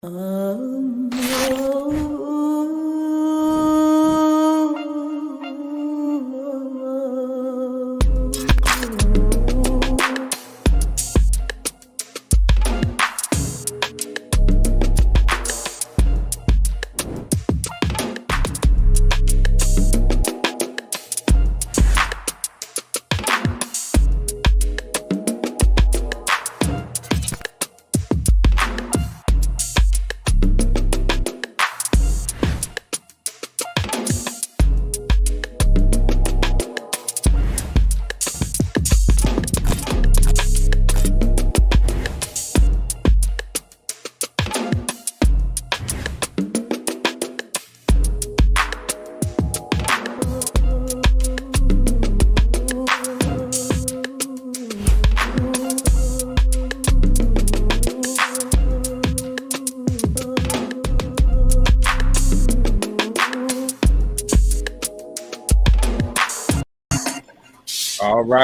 Oh,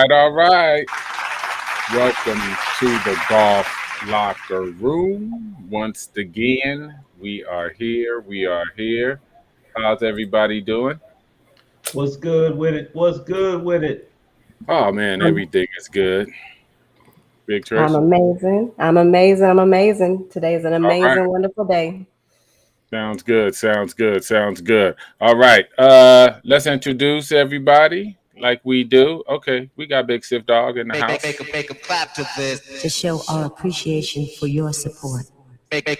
All right. Welcome to the golf locker room. Once again, we are here. How's everybody doing? What's good with it? What's good with it? Oh man, everything is good. Big I'm Trish. amazing. I'm amazing. I'm amazing. Today's an All right. amazing, wonderful day. Sounds good. All right. Let's introduce everybody like we do. Okay, we got Big Siff Dog in the house. Make a clap to this. To show our appreciation for your support. Make a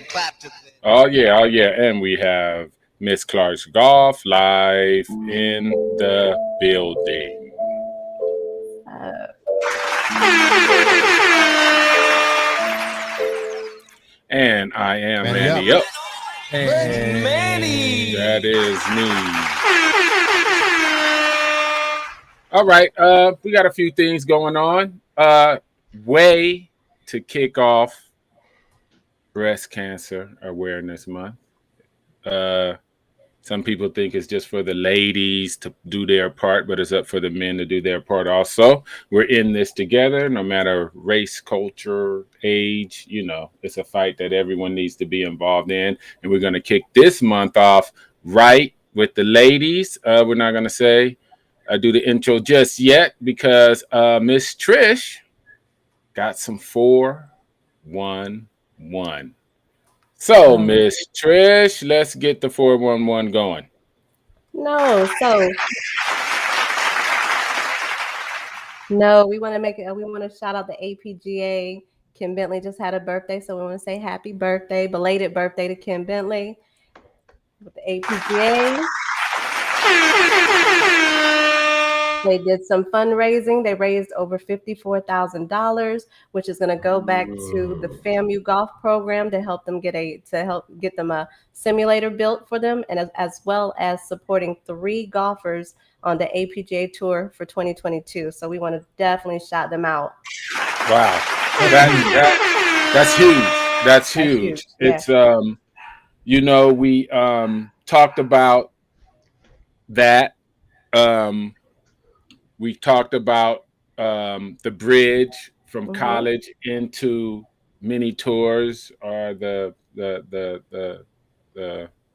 clap to this. Oh yeah. And we have Miss Clark's Golf live in the building. And I am MannyUp. Manny. That is me. All right. We got a few things going on. Way to kick off Breast Cancer Awareness Month. Some people think it's just for the ladies to do their part, but it's up for the men to do their part also. We're in this together, no matter race, culture, age. You know, it's a fight that everyone needs to be involved in. And we're going to kick this month off right with the ladies. We're not going to say do the intro just yet because Miss Trish got some 411. So, Miss Trish, let's get the 411 going. No, we want to make it. We want to shout out the APGA. Kim Bentley just had a birthday, so we want to say happy birthday, belated birthday to Kim Bentley with the APGA. They did some fundraising. They raised over $54,000, which is going to go back to the FAMU golf program to help them get them a simulator built for them, and as well as supporting 3 golfers on the APGA tour for 2022. So we want to definitely shout them out. Wow, that's huge. That's huge. Yeah. It's we talked about that. We talked about the bridge from college into mini tours, or the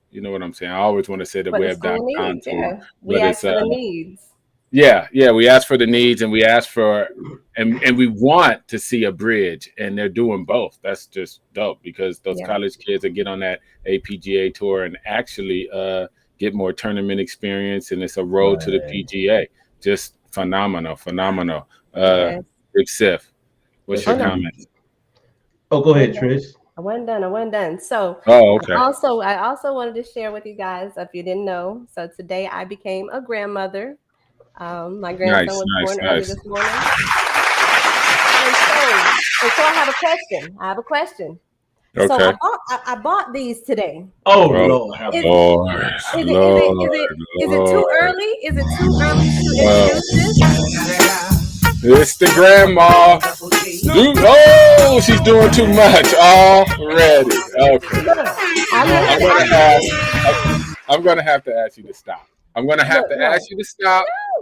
you know what I'm saying. I always want to say the web downtown tour. Yeah. We asked for the needs. Yeah, we asked for the needs, and we asked for, and we want to see a bridge, and they're doing both. That's just dope because those college kids that get on that APGA tour and actually get more tournament experience, and it's a road to the PGA. Just phenomenal. Big Siff, what's your comments? Oh, go ahead, Trish. I wasn't done. So, okay. I also wanted to share with you guys, if you didn't know. So today I became a grandmother. My grandson was born early this morning. And so I have a question. Okay. So I bought these today. Oh, Lord. Is it too early? Is it too early to introduce this? It's the grandma. She's doing too much already. Okay. I'm gonna have to ask you to stop.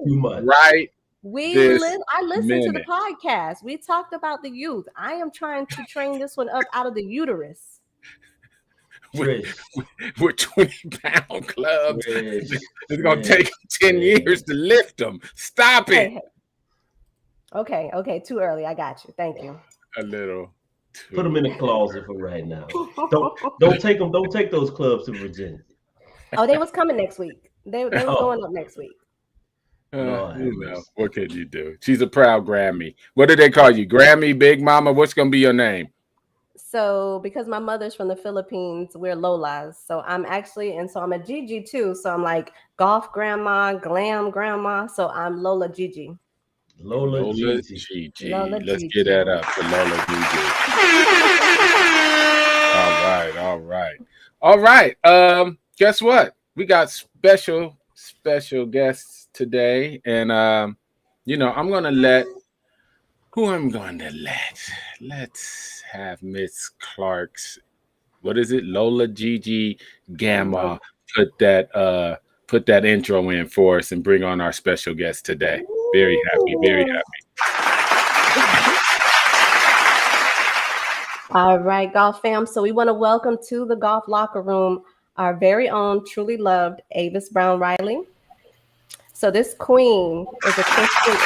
Too much. Right. I listened to the podcast. We talked about the youth. I am trying to train this one up out of the uterus. with, Trish, with 20-pound clubs. Trish, It's going to take Trish, 10 years Trish. to lift them. Stop it. Hey, okay, too early. I got you. Thank you. A little Put them in too. the closet for right now. Don't take them. Don't take those clubs to Virginia. Oh, they was coming next week. They was Oh, going up next week. Lord have You know, mercy. what can you do? She's a proud Grammy. What do they call you? Grammy, Big Mama? What's going to be your name? So because my mother's from the Philippines, we're Lolas. So I'm actually, and so I'm a Gigi too. So I'm like golf grandma, glam grandma. So I'm Lola Gigi. Lola Lola Gigi. Gigi. Lola Let's get Gigi. that up for Lola Gigi. All right. All right. Guess what? We got special guests today. And I'm gonna let who I'm gonna let. Let's have Miss Clark's, what is it? Lola Gigi Gamma put that intro in for us and bring on our special guest today. Very happy, very happy. All right, golf fam. So we want to welcome to the golf locker room our very own, truly loved Avis Brown Riley. So this queen is a Christian.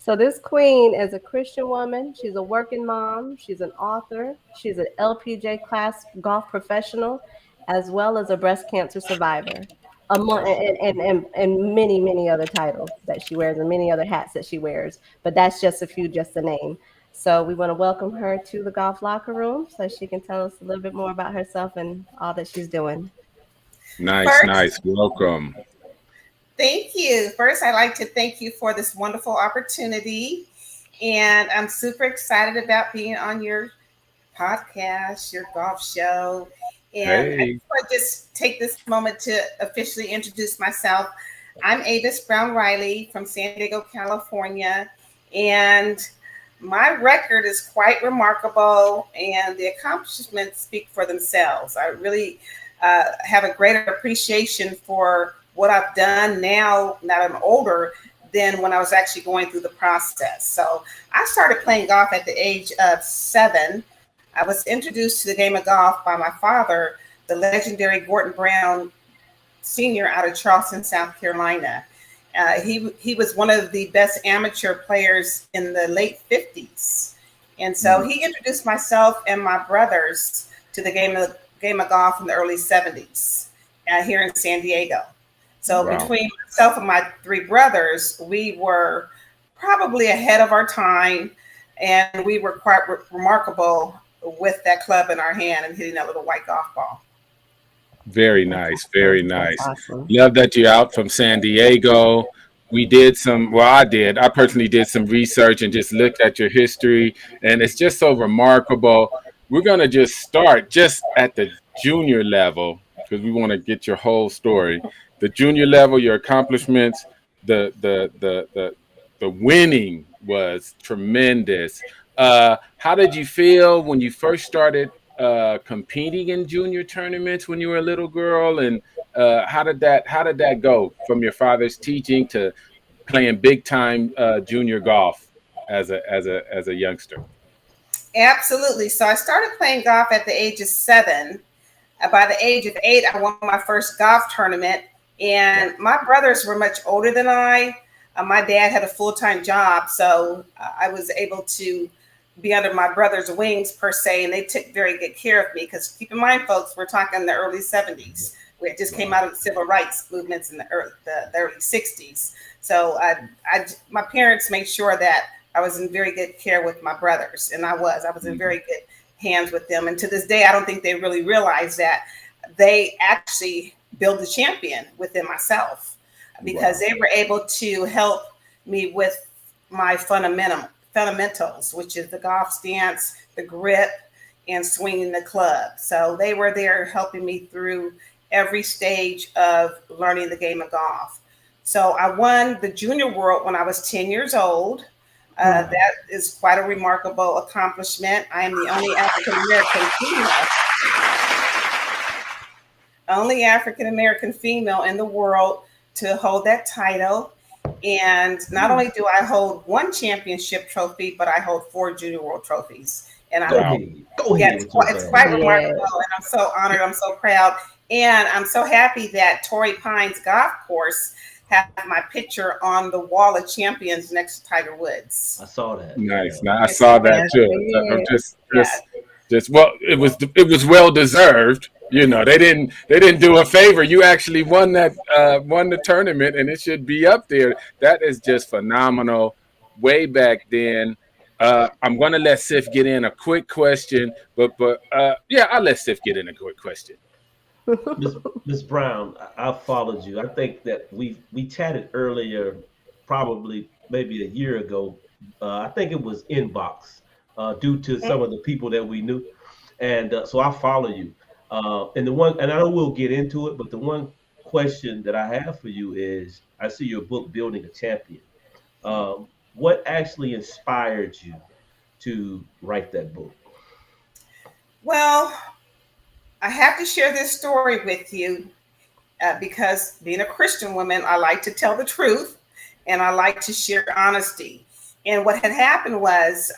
So this queen is a Christian woman. She's a working mom. She's an author. She's an LPGA class golf professional, as well as a breast cancer survivor, among and many, many other titles that she wears and many other hats that she wears. But that's just a few, just the name. So we want to welcome her to the golf locker room so she can tell us a little bit more about herself and all that she's doing. Nice. Welcome. Thank you. First, I'd like to thank you for this wonderful opportunity. And I'm super excited about being on your podcast, your golf show. And I just want to just take this moment to officially introduce myself. I'm Avis Brown Riley from San Diego, California. And my record is quite remarkable, and the accomplishments speak for themselves. I really have a greater appreciation for what I've done now that I'm older than when I was actually going through the process. So I started playing golf at the age of 7. I was introduced to the game of golf by my father, the legendary Gordon Brown Sr. out of Charleston, South Carolina. He was one of the best amateur players in the late 50s. And so he introduced myself and my brothers to the game of golf in the early 70s here in San Diego. So between myself and my 3 brothers, we were probably ahead of our time, and we were quite remarkable with that club in our hand and hitting that little white golf ball. Very nice. Awesome. Love that you're out from San Diego. I personally did some research and just looked at your history, and it's just so remarkable. We're going to just start just at the junior level because we want to get your whole story. The junior level, your accomplishments, the winning was tremendous. How did you feel when you first started competing in junior tournaments when you were a little girl, and how did that go from your father's teaching to playing big time junior golf as a youngster? Absolutely. So I started playing golf at the age of 7. By the age of 8, I won my first golf tournament. And my brothers were much older than I. My dad had a full-time job, so I was able to be under my brother's wings, per se, and they took very good care of me. Because keep in mind, folks, we're talking the early 70s. We just came out of the civil rights movements in the early 60s. So my parents made sure that I was in very good care with my brothers, and I was in very good hands with them. And to this day, I don't think they really realize that they actually build a champion within myself, because they were able to help me with my fundamentals, which is the golf stance, the grip, and swinging the club. So they were there helping me through every stage of learning the game of golf. So I won the junior world when I was 10 years old. That is quite a remarkable accomplishment. I am the only African-American female in the world to hold that title. And not only do I hold 1 championship trophy, but I hold 4 junior world trophies. And Go I'm Wow. ahead. Go yeah, ahead with your it's bad. quite Yeah. remarkable, and I'm so honored. I'm so proud, and I'm so happy that Torrey Pines Golf Course have my picture on the wall of champions next to Tiger Woods. I saw that. Yeah. Nice. Now I And so saw that Yes, too. So I'm it yeah, just well, it was well deserved. You know, they didn't do a favor. You actually won the tournament, and it should be up there. That is just phenomenal. Way back then. I'm gonna let Sif get in a quick question, but yeah, I'll let Sif get in a quick question. Miss Miss Brown, I followed you. I think that we chatted earlier, probably maybe a year ago. I think it was inbox, due to is. some of the people that we knew, and so I follow you. And the one, and I know we'll get into it, but the one question that I have for you is, I see your book, Building a Champion. What actually inspired you to write that book? Well, I have to share this story with you because being a Christian woman, I like to tell the truth and I like to share honesty. And what had happened was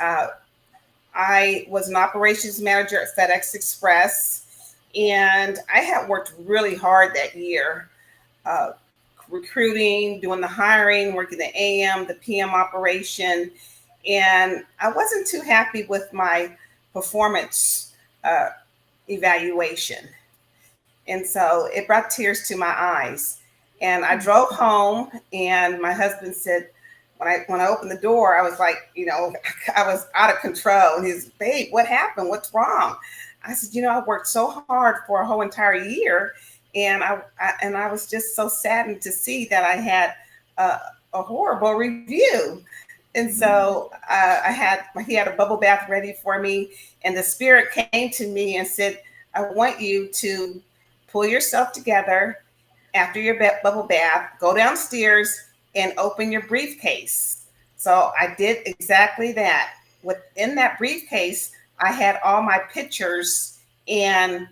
I was an operations manager at FedEx Express, and I had worked really hard that year, uh, recruiting, doing the hiring, working the AM, the PM operation. And I wasn't too happy with my performance uh, evaluation. And so it brought tears to my eyes. And I drove home, and my husband said, when I opened the door, I was like, I was out of control. And he's, babe, what happened? What's wrong? I said, I worked so hard for a whole entire year, and I was just so saddened to see that I had a horrible review. And so he had a bubble bath ready for me, and the Spirit came to me and said, I want you to pull yourself together after your bubble bath, go downstairs and open your briefcase. So I did exactly that. Within that briefcase, I had all my pictures and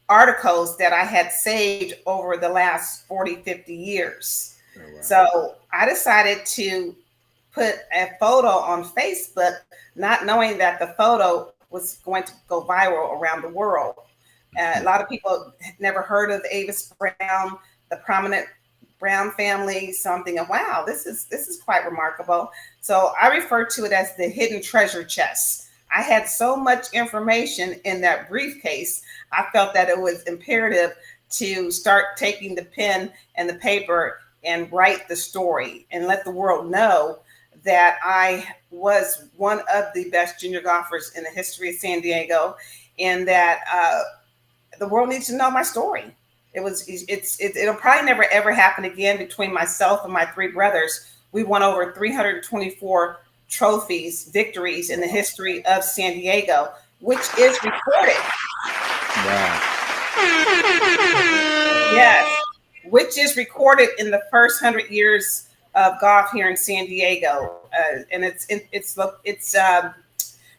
articles that I had saved over the last 40, 50 years. Oh, wow. So I decided to put a photo on Facebook, not knowing that the photo was going to go viral around the world. A lot of people had never heard of Avis Brown, the prominent Brown family. So I'm thinking, wow, this is quite remarkable. So I refer to it as the hidden treasure chest. I had so much information in that briefcase. I felt that it was imperative to start taking the pen and the paper and write the story and let the world know that I was one of the best junior golfers in the history of San Diego, and that the world needs to know my story. It'll probably never ever happen again. Between myself and my three brothers, we won over 324 trophies, victories in the history of San Diego, which is recorded. Wow. Yes, which is recorded in the first 100 years of golf here in San Diego, and it's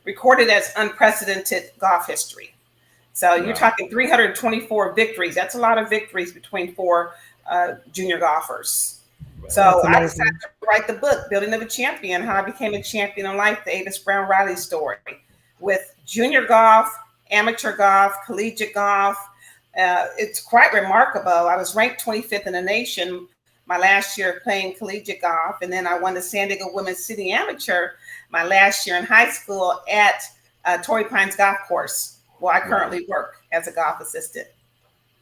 recorded as unprecedented golf history. So you're talking 324 victories. That's a lot of victories between four junior golfers. So I decided to write the book, Building of a Champion, How I Became a Champion in Life, the Avis Brown Riley story, with junior golf, amateur golf, collegiate golf. It's quite remarkable. I was ranked 25th in the nation my last year playing collegiate golf, and then I won the San Diego Women's City Amateur my last year in high school at Torrey Pines Golf Course, where I currently work as a golf assistant.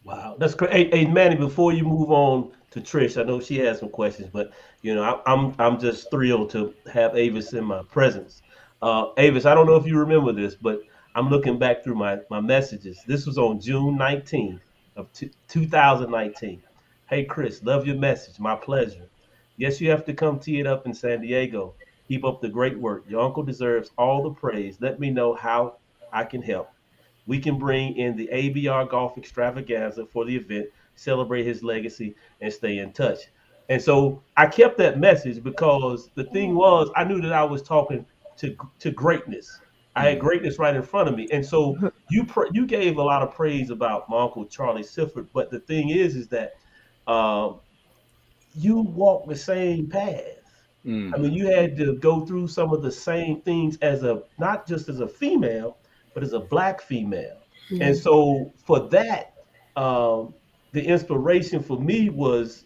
Wow, that's great. Hey, Manny, before you move on to Trish, I know she has some questions, but I'm just thrilled to have Avis in my presence. Avis, I don't know if you remember this, but I'm looking back through my messages. This was on June 19th of 2019. Hey, Chris, love your message. My pleasure. Yes, you have to come tee it up in San Diego. Keep up the great work. Your uncle deserves all the praise. Let me know how I can help. We can bring in the ABR Golf Extravaganza for the event, celebrate his legacy, and stay in touch. And so I kept that message because the thing was, I knew that I was talking to greatness. I had greatness right in front of me. And so you gave a lot of praise about my uncle Charlie Sifford. But the thing is that you walk the same path. I mean, you had to go through some of the same things as not just as a female, but as a Black female. And so for that, um, the inspiration for me was,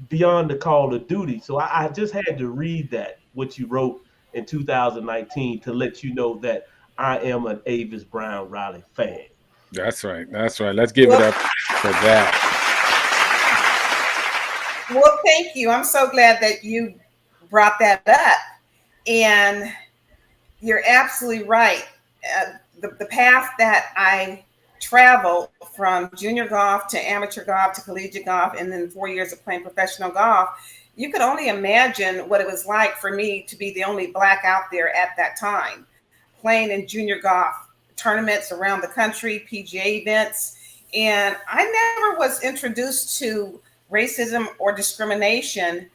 beyond the call of duty. So I just had to read what you wrote in 2019 to let you know that I am an Avis Brown Riley fan. That's right. That's right. Let's give it Well, up for that. well, thank you. I'm so glad that you brought that up. And you're absolutely right. The path that I traveled from junior golf to amateur golf to collegiate golf, and then 4 years of playing professional golf, you could only imagine what it was like for me to be the only Black out there at that time, playing in junior golf tournaments around the country, PGA events. And I never was introduced to racism or discrimination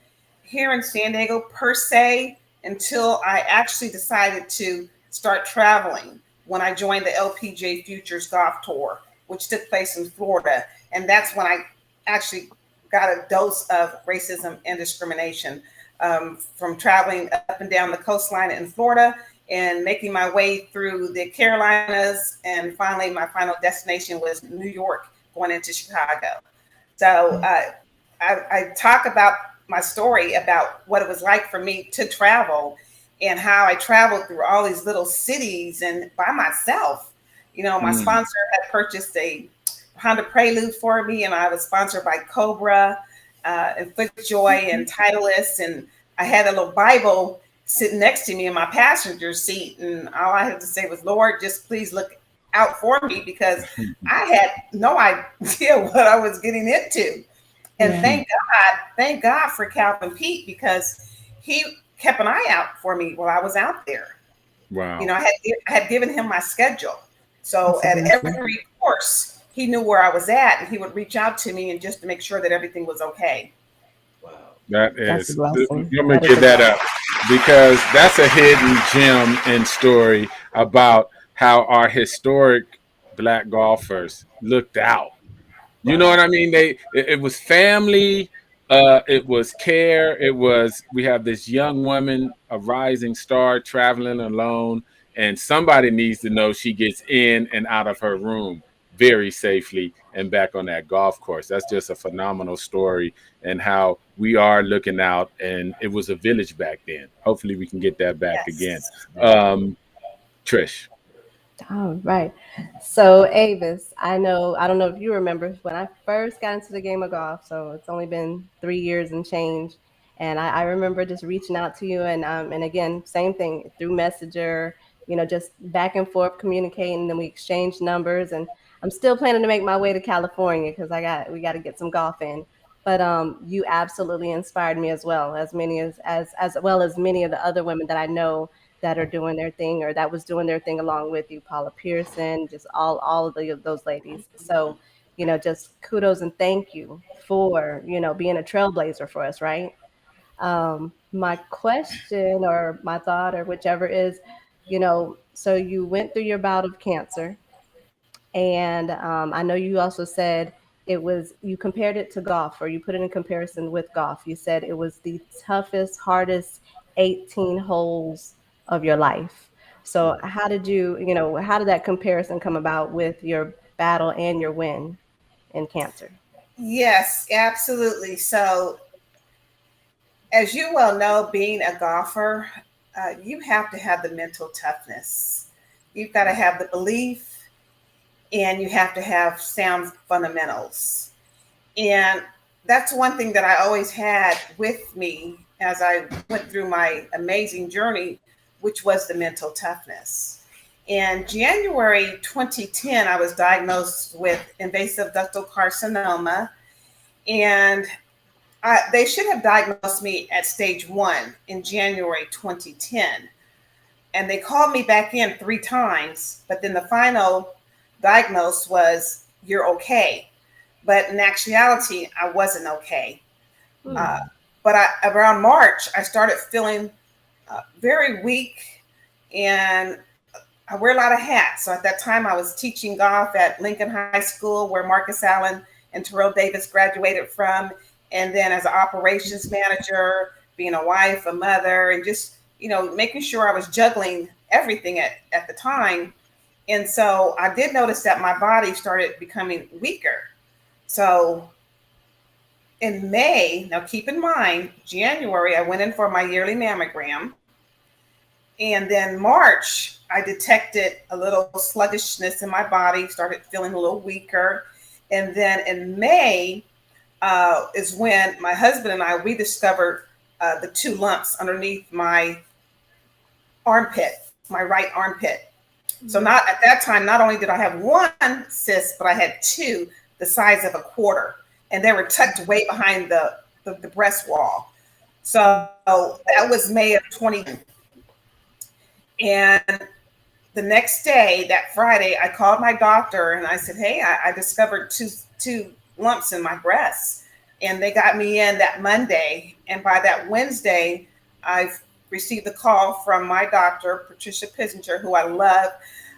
here in San Diego per se until I actually decided to start traveling when I joined the Lpga Futures Golf Tour, which took place in Florida. And that's when I actually got a dose of racism and discrimination from traveling up and down the coastline in Florida and making my way through the Carolinas. And finally, my final destination was New York, going into Chicago. So I talk about my story about what it was like for me to travel and how I traveled through all these little cities and by myself. My sponsor had purchased a Honda Prelude for me, and I was sponsored by Cobra and FootJoy and Titleist, and I had a little Bible sitting next to me in my passenger seat, and all I had to say was, Lord, just please look out for me, because I had no idea what I was getting into. And thank God for Calvin Pete, because he kept an eye out for me while I was out there. Wow. I had given him my schedule. So at every course, he knew where I was at, and he would reach out to me and just to make sure that everything was okay. Wow. That's a blessing. Let me get that up, because that's a hidden gem and story about how our historic Black golfers looked out. You know what I mean? It was family, it was care, we have this young woman, a rising star, traveling alone, and somebody needs to know she gets in and out of her room very safely and back on that golf course. That's just a phenomenal story, and how we are looking out, and it was a village back then. Hopefully we can get that back again. Trish. All right. So Avis, I don't know if you remember when I first got into the game of golf. So it's only been 3 years and change. And I remember just reaching out to you, and again, same thing through Messenger, just back and forth communicating, and we exchanged numbers, and I'm still planning to make my way to California because we got to get some golf in. But you absolutely inspired me as well as many as well as many of the other women that I know that are doing their thing, or that was doing their thing along with you, Paula Pearson, just all of those ladies. So, just kudos and thank you for, being a trailblazer for us, right? My question or my thought or whichever is, so you went through your bout of cancer, and I know you also said you compared it to golf, or you put it in comparison with golf. You said it was the toughest, hardest 18 holes of your life. So how did that comparison come about with your battle and your win in cancer? Yes, absolutely. So as you well know, being a golfer, you have to have the mental toughness. You've got to have the belief, and you have to have sound fundamentals. And that's one thing that I always had with me as I went through my amazing journey, which was the mental toughness. In January 2010, I was diagnosed with invasive ductal carcinoma, and they should have diagnosed me at stage 1 in January 2010. And they called me back in 3 times, but then the final diagnosis was, you're okay. But in actuality, I wasn't okay. But around March, I started feeling very weak, and I wear a lot of hats. So at that time, I was teaching golf at Lincoln High School, where Marcus Allen and Terrell Davis graduated from. And then as an operations manager, being a wife, a mother, and just, making sure I was juggling everything at the time. And so I did notice that my body started becoming weaker. So in May, now keep in mind, January, I went in for my yearly mammogram. And then March, I detected a little sluggishness in my body, started feeling a little weaker. And then in May is when my husband and I, we discovered the 2 lumps underneath my armpit, my right armpit. So not at that time, not only did I have 1 cyst, but I had 2 the size of a quarter. And they were tucked way behind the breast wall. So that was May of 20. And the next day, that Friday, I called my doctor and I said, hey, I discovered two lumps in my breasts. And they got me in that Monday. And by that Wednesday, I've received a call from my doctor, Tricia, who I love.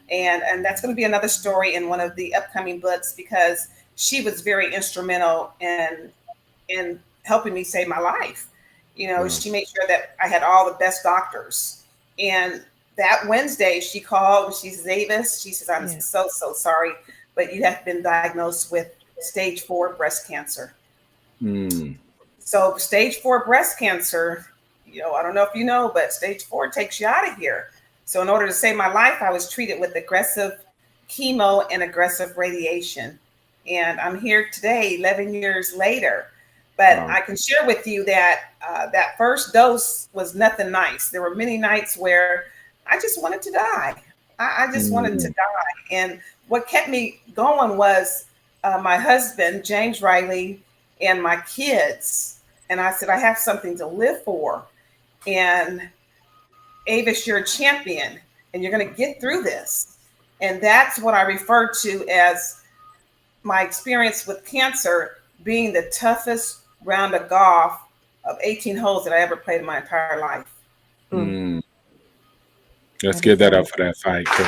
And that's going to be another story in one of the upcoming books, because she was very instrumental in helping me save my life. She made sure that I had all the best doctors. And that Wednesday, she called and she says, Avis, she says, I'm so sorry, but you have been diagnosed with stage 4 breast cancer. So stage 4 breast cancer, I don't know if you know, but stage 4 takes you out of here. So in order to save my life, I was treated with aggressive chemo and aggressive radiation. And I'm here today, 11 years later. But I can share with you that that first dose was nothing nice. There were many nights where I just wanted to die. I just wanted to die. And what kept me going was my husband, James Riley, and my kids. And I said, I have something to live for. And Avis, you're a champion, and you're going to get through this. And that's what I refer to as my experience with cancer being the toughest round of golf of 18 holes that I ever played in my entire life. Let's give that up for that fight, too.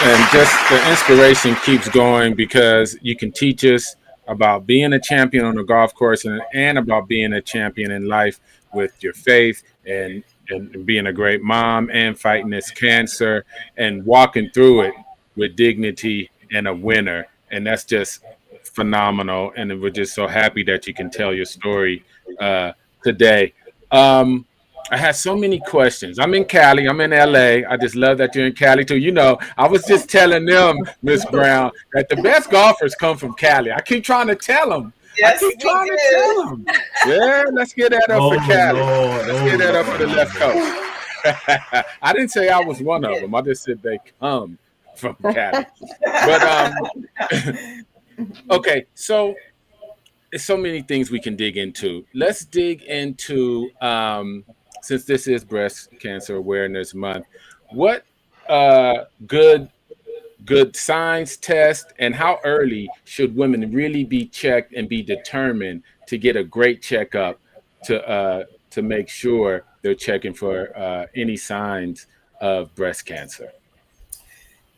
And just the inspiration keeps going, because you can teach us about being a champion on the golf course and about being a champion in life with your faith and being a great mom and fighting this cancer and walking through it with dignity and a winner. And that's just phenomenal. And we're just so happy that you can tell your story today. I had so many questions. I'm in Cali. I'm in LA. I just love that you're in Cali too. I was just telling them, Miss Brown, that the best golfers come from Cali. I keep trying to tell them. Yes, Yeah, let's get that up for Cali. Let's get that up for the left coast. I didn't say I was one of them. I just said they come from Cali. But okay, so there's so many things we can dig into. Let's dig into since this is Breast Cancer Awareness Month, what good signs test, and how early should women really be checked and be determined to get a great checkup to make sure they're checking for any signs of breast cancer?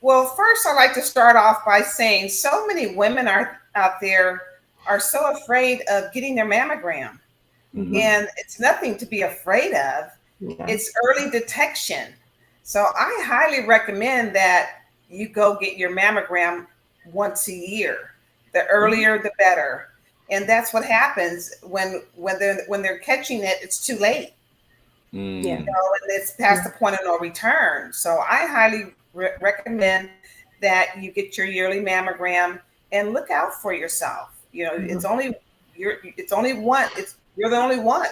Well, first, I'd like to start off by saying so many women out there are so afraid of getting their mammogram. And it's nothing to be afraid of. It's early detection. So I highly recommend that you go get your mammogram once a year. The earlier, the better. And that's what happens when they're catching it. It's too late. And it's past the point of no return. So I highly recommend that you get your yearly mammogram and look out for yourself. It's only you're the only one.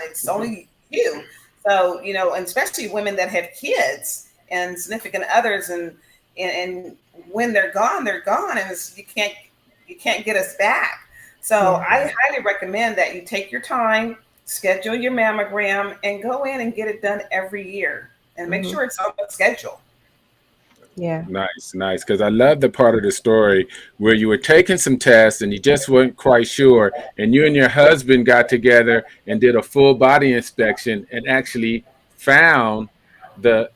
It's only you. So, and especially women that have kids and significant others, and when they're gone, and you can't get us back. So I highly recommend that you take your time, schedule your mammogram, and go in and get it done every year, and make sure it's on the schedule. Yeah. Nice. Because I love the part of the story where you were taking some tests and you just weren't quite sure, and you and your husband got together and did a full body inspection and actually found the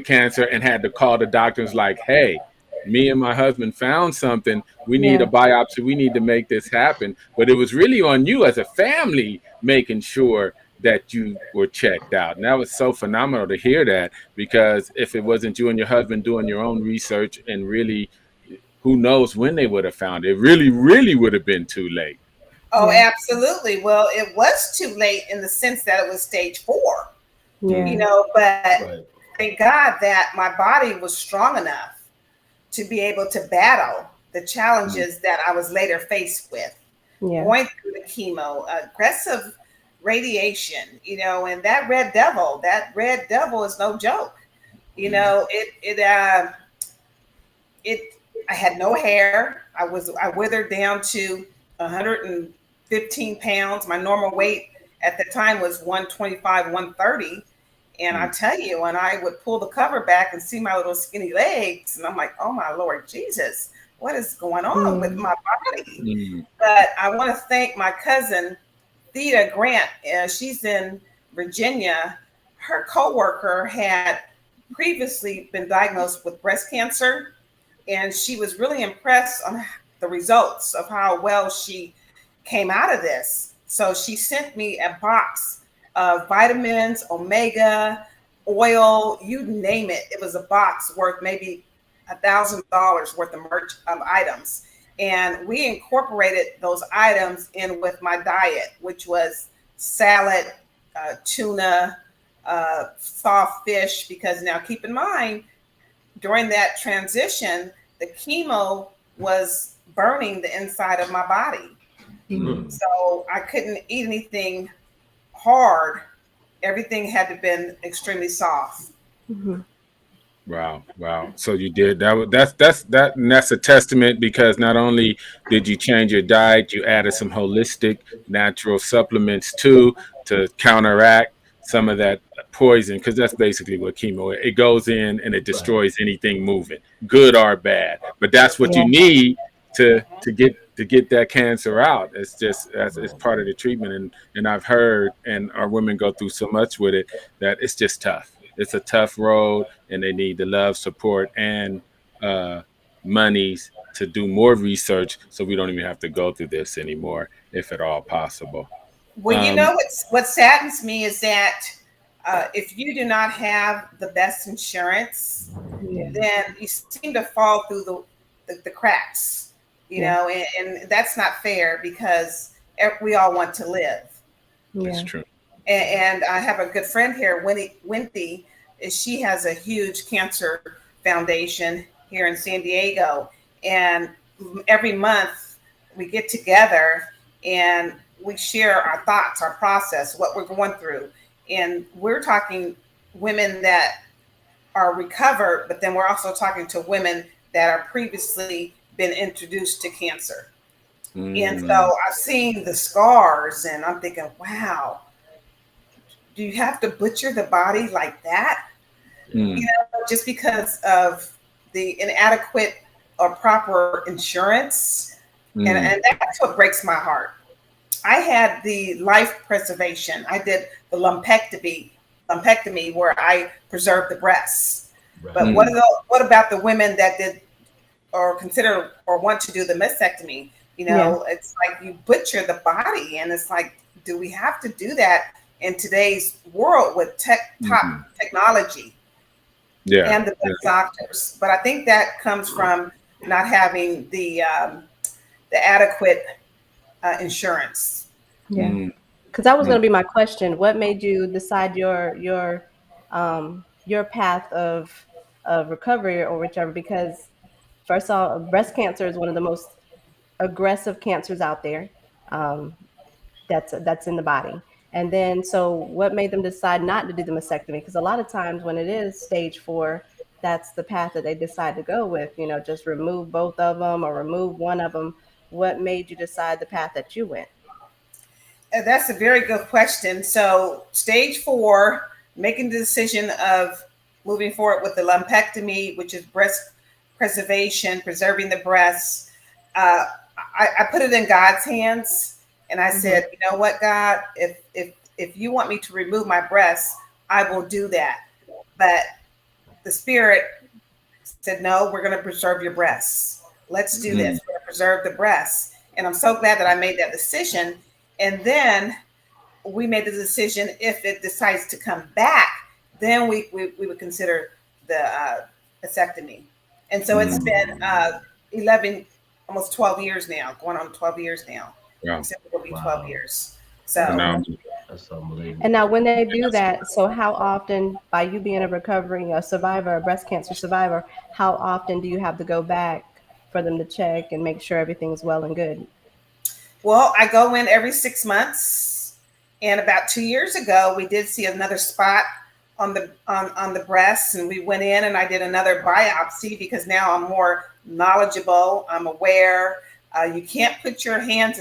cancer and had to call the doctors like, hey, me and my husband found something. We need a biopsy. We need to make this happen. But it was really on you as a family making sure that you were checked out. And that was so phenomenal to hear that, because if it wasn't you and your husband doing your own research, and really, who knows when they would have found it, it really, really would have been too late. Oh, absolutely. Well, it was too late in the sense that it was stage 4, you know, but thank God that my body was strong enough to be able to battle the challenges that I was later faced with. Going through the chemo, aggressive radiation, you know, and that red devil is no joke. You know, I had no hair. I withered down to 115 pounds. My normal weight at the time was 125, 130. And I tell you, when I would pull the cover back and see my little skinny legs, and I'm like, oh my Lord Jesus, what is going on with my body? But I want to thank my cousin, Thea Grant. She's in Virginia. Her coworker had previously been diagnosed with breast cancer, and she was really impressed on the results of how well she came out of this. So she sent me a box of vitamins, omega, oil, you name it. It was a box worth maybe $1,000 worth of merch items. And we incorporated those items in with my diet, which was salad, tuna, soft fish, because now keep in mind, during that transition, the chemo was burning the inside of my body. So I couldn't eat anything hard. Everything had to been extremely soft. Wow. So you did that. And that's a testament, because not only did you change your diet, you added some holistic natural supplements too, to counteract some of that poison, because that's basically what chemo is. It goes in and it destroys anything moving, good or bad. But that's what you need to get that cancer out. It's just it's part of the treatment. And I've heard, and our women go through so much with it, that it's just tough. It's a tough road, and they need the love, support, and monies to do more research, so we don't even have to go through this anymore, if at all possible. Well, you know what saddens me is that if you do not have the best insurance, then you seem to fall through the cracks, you know, and that's not fair, because we all want to live. That's true. And I have a good friend here, Wendy. She has a huge cancer foundation here in San Diego. And every month we get together and we share our thoughts, our process, what we're going through. And we're talking women that are recovered, but then we're also talking to women that are previously been introduced to cancer. And so I've seen the scars, and I'm thinking, wow, do you have to butcher the body like that? You know, just because of the inadequate or proper insurance. And that's what breaks my heart. I had the life preservation. I did the lumpectomy where I preserved the breasts. But what about the women that did or consider or want to do the mastectomy? You know, it's like you butcher the body, and it's like, do we have to do that in today's world with top technology and the best doctors? But I think that comes from not having the adequate insurance. Because that was going to be my question. What made you decide your path of recovery or whichever? Because first of all, breast cancer is one of the most aggressive cancers out there. That's in the body. And then, so what made them decide not to do the mastectomy? Because a lot of times when it is stage 4, that's the path that they decide to go with, you know, just remove both of them or remove one of them. What made you decide the path that you went? That's a very good question. So stage 4, making the decision of moving forward with the lumpectomy, which is breast preservation, preserving the breasts. I put it in God's hands, and I said, you know what, God, if you want me to remove my breasts, I will do that. But the Spirit said, no, we're going to preserve your breasts. Let's do this. Mm. We're going to preserve the breasts. And I'm so glad that I made that decision. And then we made the decision, if it decides to come back, then we would consider the vasectomy. And so it's been 11, almost 12 years now, going on 12 years now. Yeah. So it will be 12 years. And So now, That's unbelievable. And now, when they do that, so how often, by you being a recovering survivor, a breast cancer survivor, how often do you have to go back for them to check and make sure everything's well and good? well, I go in every 6 months, and about 2 years ago, we did see another spot on the breast, and we went in and I did another biopsy because now I'm more knowledgeable. I'm aware. You can't put your hands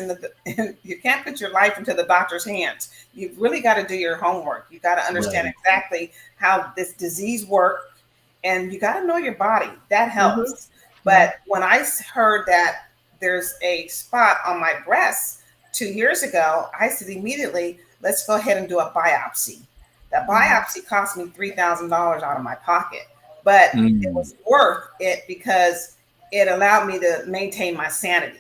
you can't put your life into the doctor's hands. You've really got to do your homework. You got to understand exactly how this disease works, and you got to know your body. That helps. But when I heard that there's a spot on my breast 2 years ago, I said immediately, let's go ahead and do a biopsy. That biopsy cost me $3,000 out of my pocket, but it was worth it because it allowed me to maintain my sanity.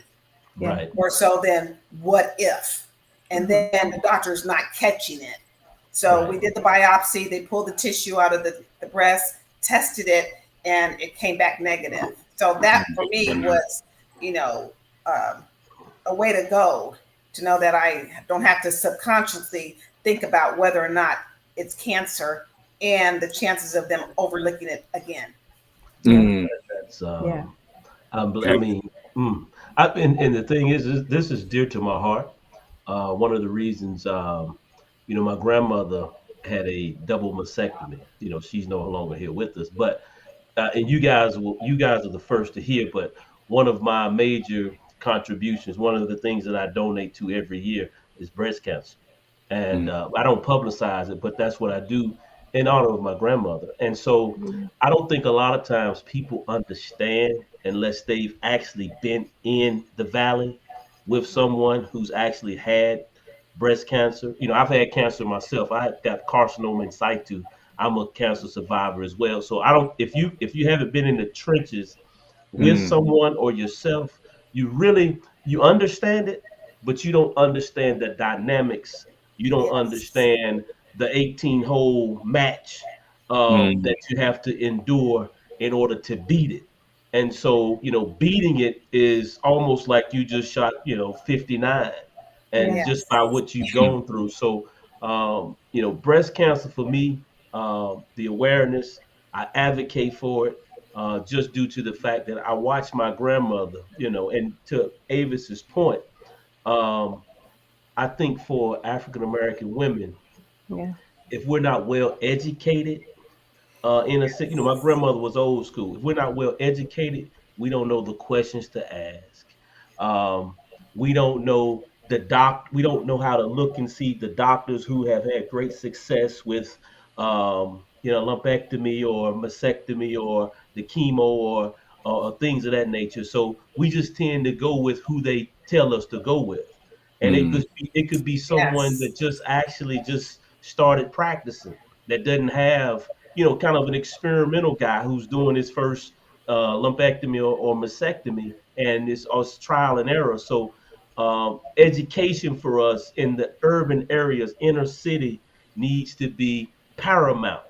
Right. More so than what if, and then the doctor's not catching it. So we did the biopsy. They pulled the tissue out of the breast, tested it, and it came back negative. So that for me was, a way to go, to know that I don't have to subconsciously think about whether or not it's cancer and the chances of them overlooking it again. That's I mean, and the thing is, this is dear to my heart. One of the reasons, my grandmother had a double mastectomy. She's no longer here with us, but and you guys are the first to hear. But one of my major contributions, one of the things that I donate to every year, is breast cancer. And I don't publicize it, but that's what I do in honor of my grandmother. And so I don't think a lot of times people understand unless they've actually been in the valley with someone who's actually had breast cancer. I've had cancer myself. I got carcinoma in situ. I'm a cancer survivor as well. So I don't, if you haven't been in the trenches with someone or yourself, you understand it, but you don't understand the dynamics. You don't understand the 18-hole match that you have to endure in order to beat it. And so, beating it is almost like you just shot, 59, and just by what you've gone through. So, breast cancer for me, the awareness, I advocate for it, just due to the fact that I watched my grandmother, and to Avis's point, I think for African American women, if we're not well educated, my grandmother was old school. If we're not well educated, we don't know the questions to ask. We don't know we don't know how to look and see the doctors who have had great success with, lumpectomy or mastectomy or the chemo or things of that nature. So we just tend to go with who they tell us to go with. And it could be someone that just actually just started practicing, that doesn't have, kind of an experimental guy who's doing his first lumpectomy or mastectomy, and it's trial and error. So education for us in the urban areas, inner city, needs to be paramount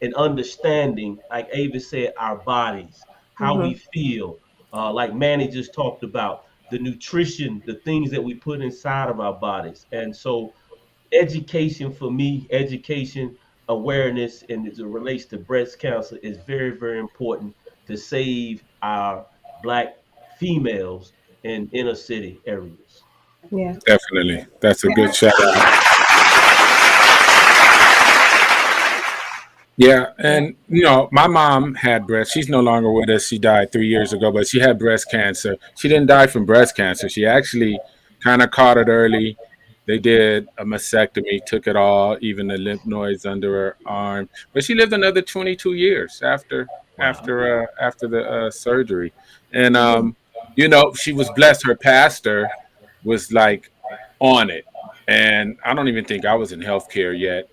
in understanding, like Avis said, our bodies, how we feel, like Manny just talked about, the nutrition, the things that we put inside of our bodies. And so education for me, education, awareness, and as it relates to breast cancer, is very, very important to save our Black females in inner city areas. Yeah. definitely. That's a good shout out. Yeah, and my mom had breast. She's no longer with us. She died 3 years ago, but she had breast cancer. She didn't die from breast cancer. She actually kind of caught it early. They did a mastectomy, took it all, even the lymph nodes under her arm. But she lived another 22 years after the surgery. And she was blessed. Her pastor was like on it. And I don't even think I was in healthcare yet.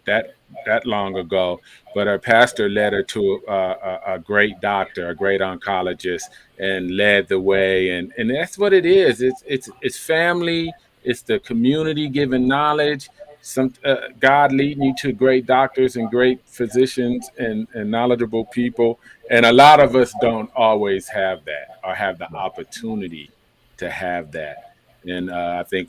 that long ago, but her pastor led her to a great doctor, a great oncologist, and led the way. And that's what it is. It's family. It's the community giving knowledge. Some God leading you to great doctors and great physicians and knowledgeable people. And a lot of us don't always have that or have the opportunity to have that. And I think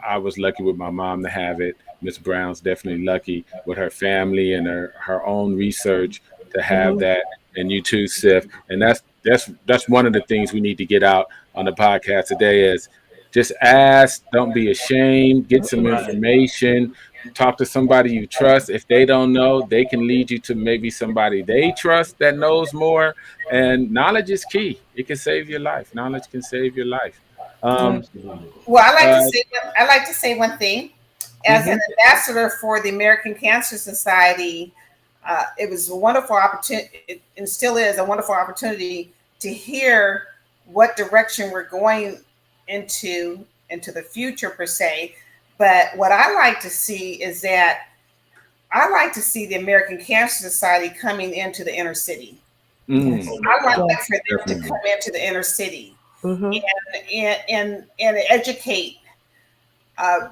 I was lucky with my mom to have it. Miss Brown's definitely lucky with her family and her own research to have Mm-hmm. that. And you too, Sif. And that's one of the things we need to get out on the podcast today is just ask, don't be ashamed, get some Right. information, talk to somebody you trust. If they don't know, they can lead you to maybe somebody they trust that knows more. And knowledge is key. It can save your life. Knowledge can save your life. Yeah. Absolutely. Well, Uh, I like to say one thing. As an ambassador for the American Cancer Society, it was a wonderful opportunity, and still is a wonderful opportunity to hear what direction we're going into the future per se. But what I like to see is that I like to see the American Cancer Society coming into the inner city. mm, I like Yes. for them to definitely. come into the inner city Mm-hmm. and educate uh,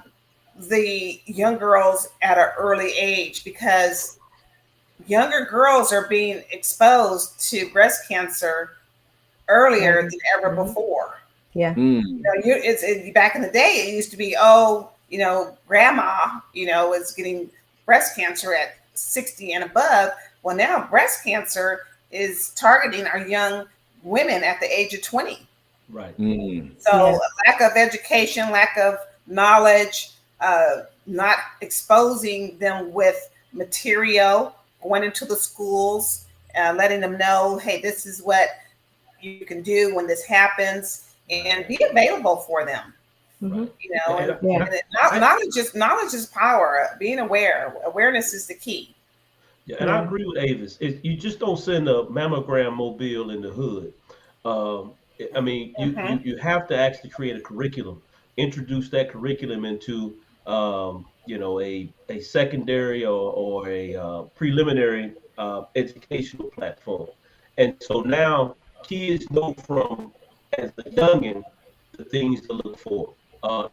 the young girls at an early age, because younger girls are being exposed to breast cancer earlier than ever before. Yeah. Mm, Back in the day, it used to be, grandma, is getting breast cancer at 60 and above. Well, now breast cancer is targeting our young women at the age of 20. Right. mm, So Yeah. lack of education, lack of knowledge, not exposing them with material, going into the schools, letting them know, hey, this is what you can do when this happens, and be available for them. Mm-hmm. And, Yeah. knowledge is power. Being awareness is the key. Yeah, and I Yeah. agree with Avis. You just don't send a mammogram mobile in the hood. Um, I mean, Mhm. you have to actually create a curriculum, introduce that curriculum into a secondary or a preliminary educational platform. And so now kids know from as a youngin the things to look for,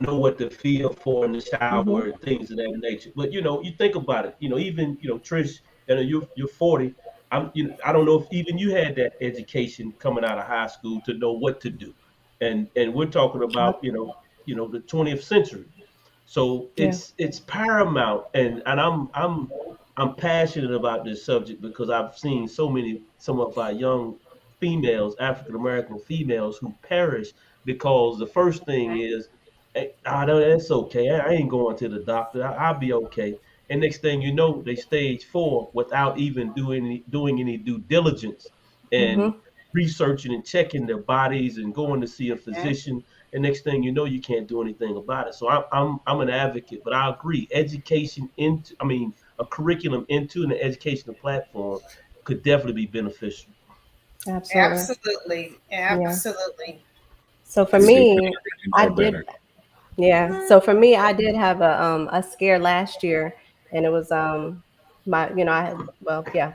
know what to feel for in the Mm-hmm. shower and things of that nature. But you think about it. Even Trish, you're 40. I don't know if even you had that education coming out of high school to know what to do, and we're talking about the 20th century. So Yeah. it's paramount, and I'm passionate about this subject because I've seen some of our young females, African American females, who perish because the first thing is, hey, no, that's okay. I ain't going to the doctor. I'll be okay. And next thing you know, they stage 4 without even doing any due diligence and Mm-hmm. researching and checking their bodies and going to see a Mhm. physician. And next thing you know, you can't do anything about it. So I'm an advocate, but I agree. A curriculum into an educational platform could definitely be beneficial. Absolutely. Absolutely, Yeah. absolutely. So for see what me, you I know did. better. Yeah. So for me, I did have a scare last year, and it was my I had, well, yeah,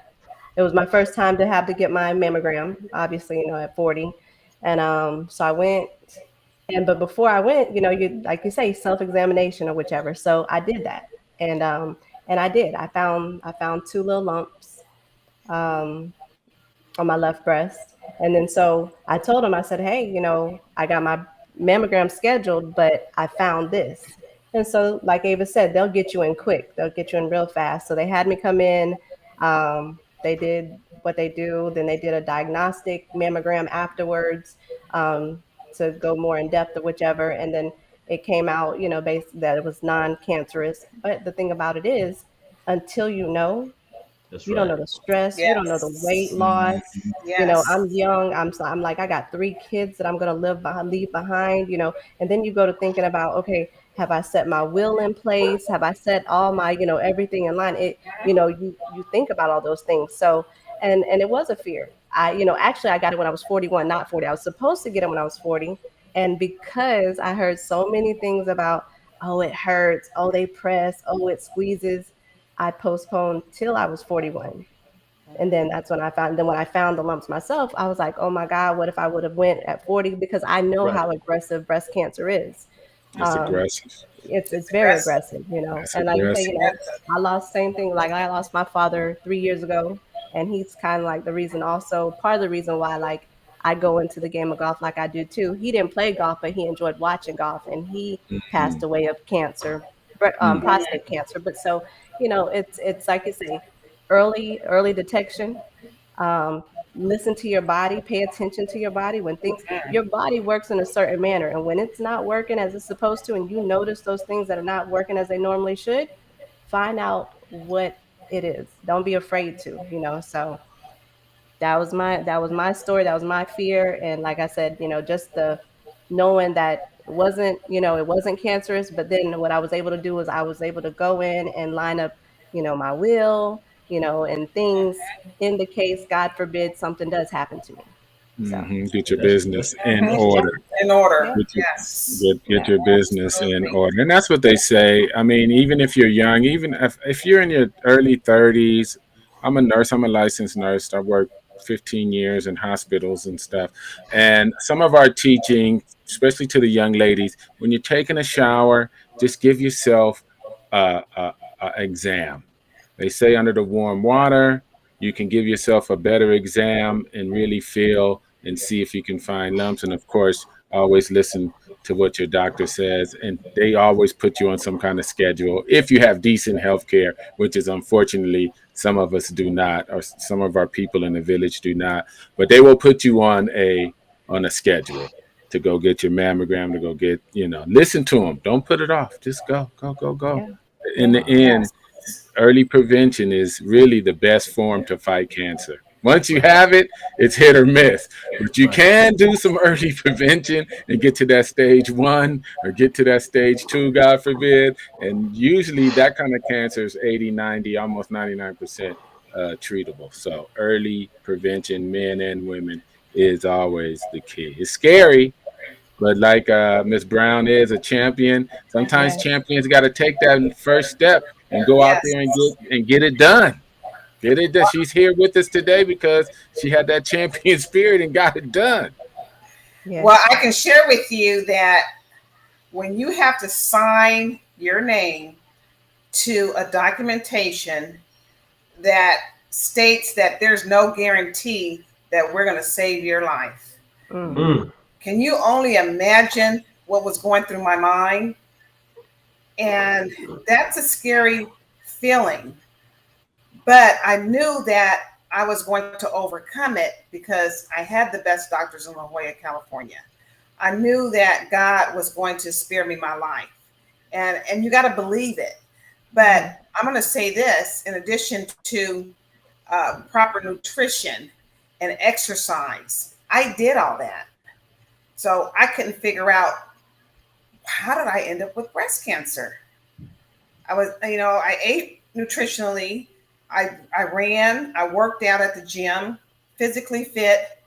it was my first time to have to get my mammogram, obviously, at 40. And so I went, but before I went, you like you say, self-examination or whichever. So I did that. And I did. I found two little lumps um on my left breast. And then so I told him, I said, hey, I got my mammogram scheduled, but I found this. And so, like Ava said, they'll get you in quick. They'll get you in real fast. So they had me come in. They did what they do. Then they did a diagnostic mammogram afterwards, to go more in depth or whichever. And then it came out, based that it was non-cancerous. But the thing about it is, until That's you don't know right. the stress. You don't know the weight Yes, loss. yes. I'm young. I'm like, I got three kids that I'm gonna leave behind. And then you go to thinking about, okay, have I set my will in place? Have I set all my, everything in line? You think about all those things. So, and it was a fear. Actually, I got it when I was 41, not 40. I was supposed to get it when I was 40, and because I heard so many things about, oh, it hurts, oh, they press, oh, it squeezes. I postponed till I was 41. And then that's when when I found the lumps myself, I was like, oh my God, what if I would have went at 40? Because I know Right. how aggressive breast cancer is. It's aggressive. It's very aggressive, That's and like you say, aggressive. I lost same thing. Like I lost my father 3 years ago, and he's kind of like the reason, also part of the reason why like I go into the game of golf like I do too. He didn't play golf, but he enjoyed watching golf, and he passed away of cancer, prostate cancer. But so it's like you say, early detection. um, Listen to your body, pay attention to your body. When things, your body works in a certain manner, and when it's not working as it's supposed to, and you notice those things that are not working as they normally should, find out what it is. Don't be afraid to, so that was my story, that was my fear. And like I said, just the knowing that it wasn't cancerous. But then what I was able to do is I was able to go in and line up my will, and things in the case, God forbid, something does happen to me. So Get your That's business in order. In order. yeah, Get your, Yes. get your business in Absolutely. order. And that's what they say. I mean, even if you're young, even if you're in your early 30s, I'm a nurse, I'm a licensed nurse. I worked 15 years in hospitals and stuff. And some of our teaching, especially to the young ladies, when you're taking a shower, just give yourself a exam. They say under the warm water, you can give yourself a better exam and really feel and see if you can find lumps. And of course, always listen to what your doctor says. And they always put you on some kind of schedule if you have decent health care, which is unfortunately some of us do not, or some of our people in the village do not. But they will put you on a schedule to go get your mammogram, to go get, listen to them. Don't put it off. Just go, go, go, go. yeah, In the end, early prevention is really the best form to fight cancer. Once you have it, it's hit or miss. But you right. can do some early prevention and get to that stage 1 or get to that stage 2, God forbid. And usually that kind of cancer is 80, 90, almost 99% treatable. So early prevention, men and women, is always the key. It's scary, but like Miss Brown is a champion. Sometimes yeah, champions got to take that first step and go out there and Yes. get it done. Get it done. She's here with us today because she had that champion spirit and got it done. yeah, Well, I can share with you that when you have to sign your name to a documentation that states that there's no guarantee that we're going to save your life, Mm. can you only imagine what was going through my mind? And that's a scary feeling. But I knew that I was going to overcome it because I had the best doctors in La Jolla, California. I knew that God was going to spare me my life. And you got to believe it. But I'm going to say this, in addition to proper nutrition and exercise, I did all that. So I couldn't figure out, how did I end up with breast cancer? I ate nutritionally. I ran, I worked out at the gym, physically fit,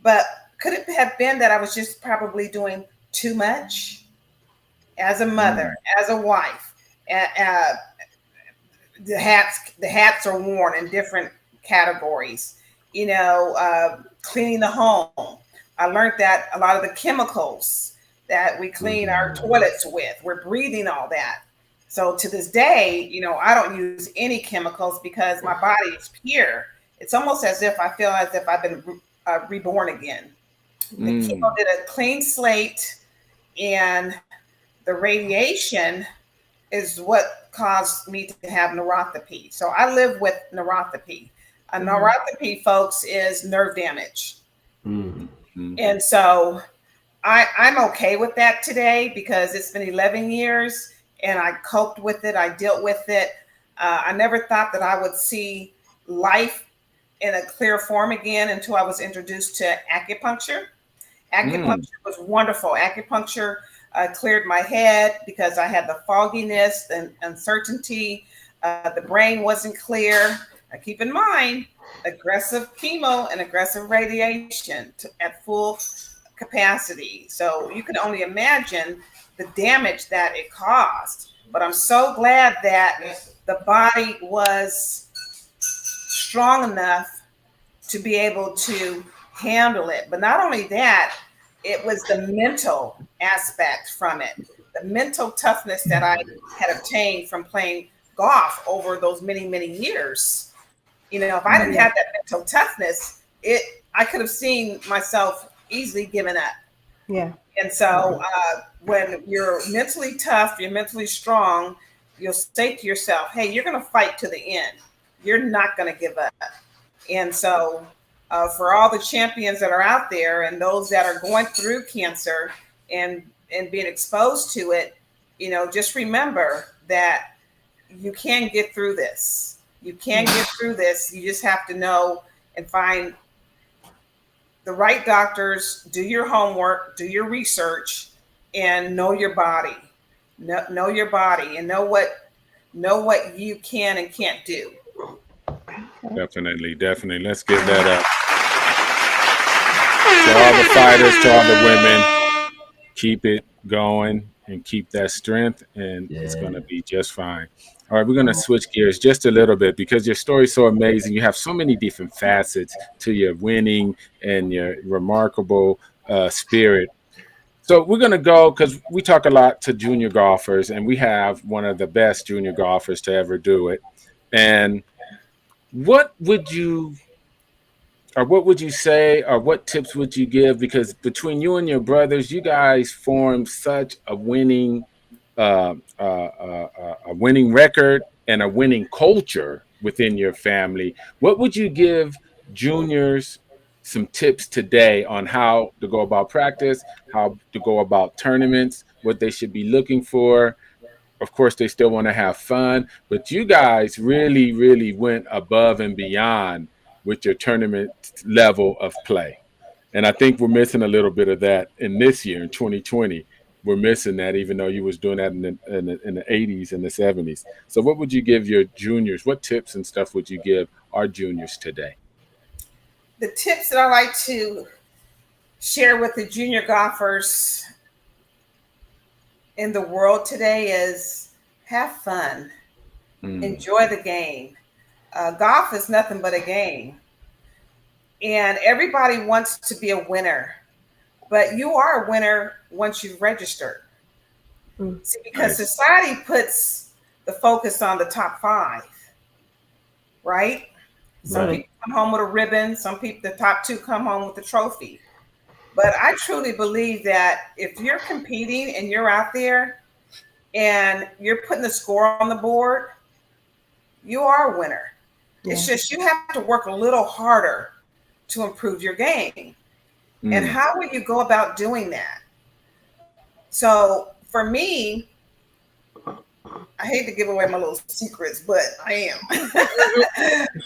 but could it have been that I was just probably doing too much as a mother, as a wife? The hats are worn in different categories. Cleaning the home. I learned that a lot of the chemicals that we clean our toilets with, we're breathing all that. So to this day, I don't use any chemicals because my body is pure. It's almost as if I feel as if I've been reborn again. The chemo did a clean slate, and the radiation is what caused me to have neuropathy. So I live with neuropathy. Neuropathy, folks, is nerve damage. And so I'm okay with that today because it's been 11 years and I coped with it. I dealt with it. I never thought that I would see life in a clear form again until I was introduced to acupuncture. Acupuncture was wonderful. Acupuncture cleared my head because I had the fogginess and uncertainty. The brain wasn't clear. Keep in mind, aggressive chemo and aggressive radiation at full capacity. So you can only imagine the damage that it caused. But I'm so glad that the body was strong enough to be able to handle it. But not only that, it was the mental aspect from it, the mental toughness that I had obtained from playing golf over those many, many years. You know, if I didn't have that mental toughness, I could have seen myself easily giving up. Yeah. And so when you're mentally tough, you're mentally strong, you'll say to yourself, hey, you're going to fight to the end. You're not going to give up. And so for all the champions that are out there and those that are going through cancer and being exposed to it, you know, just remember that you can get through this. You can get through this. You just have to know and find the right doctors, do your homework, do your research, and know your body. Know your body and know what you can and can't do. Definitely. Let's give that up to all the fighters, to all the women. Keep it going and keep that strength, and it's going to be just fine. All right, we're going to switch gears just a little bit because your story is so amazing. You have so many different facets to your winning and your remarkable spirit. So we're going to go, because we talk a lot to junior golfers, and we have one of the best junior golfers to ever do it. And what would you say, or what tips would you give? Because between you and your brothers, you guys formed such a winning record and a winning culture within your family. What would you give juniors some tips today on how to go about practice, how to go about tournaments, what they should be looking for? Of course, they still want to have fun, but you guys really, really went above and beyond with your tournament level of play. And I think we're missing a little bit of that in this year, in 2020. We're missing that, even though you was doing that in the 80s and the 70s. So what would you give your juniors? What tips and stuff would you give our juniors today? The tips that I like to share with the junior golfers in the world today is have fun, enjoy the game. Golf is nothing but a game. And everybody wants to be a winner, but you are a winner once you've registered. See, because society puts the focus on the top 5, right? Some people come home with a ribbon. Some people, the top 2 come home with a trophy. But I truly believe that if you're competing and you're out there and you're putting the score on the board, you are a winner. Yeah. It's just you have to work a little harder to improve your game. And how will you go about doing that? So for me, I hate to give away my little secrets, but I am.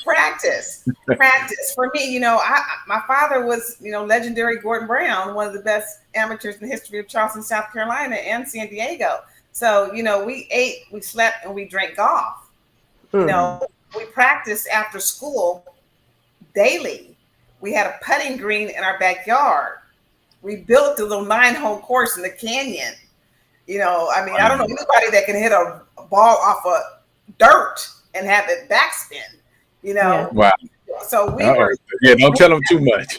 Practice. For me, you know, my father was, you know, legendary Gordon Brown, one of the best amateurs in the history of Charleston, South Carolina, and San Diego. So, you know, we ate, we slept, and we drank golf. You know, we practiced after school daily. We had a putting green in our backyard. We built a little 9-hole course in the canyon. You know, I mean, I don't know anybody that can hit a ball off of dirt and have it backspin, you know. Wow. So we were. Yeah, don't tell them too much.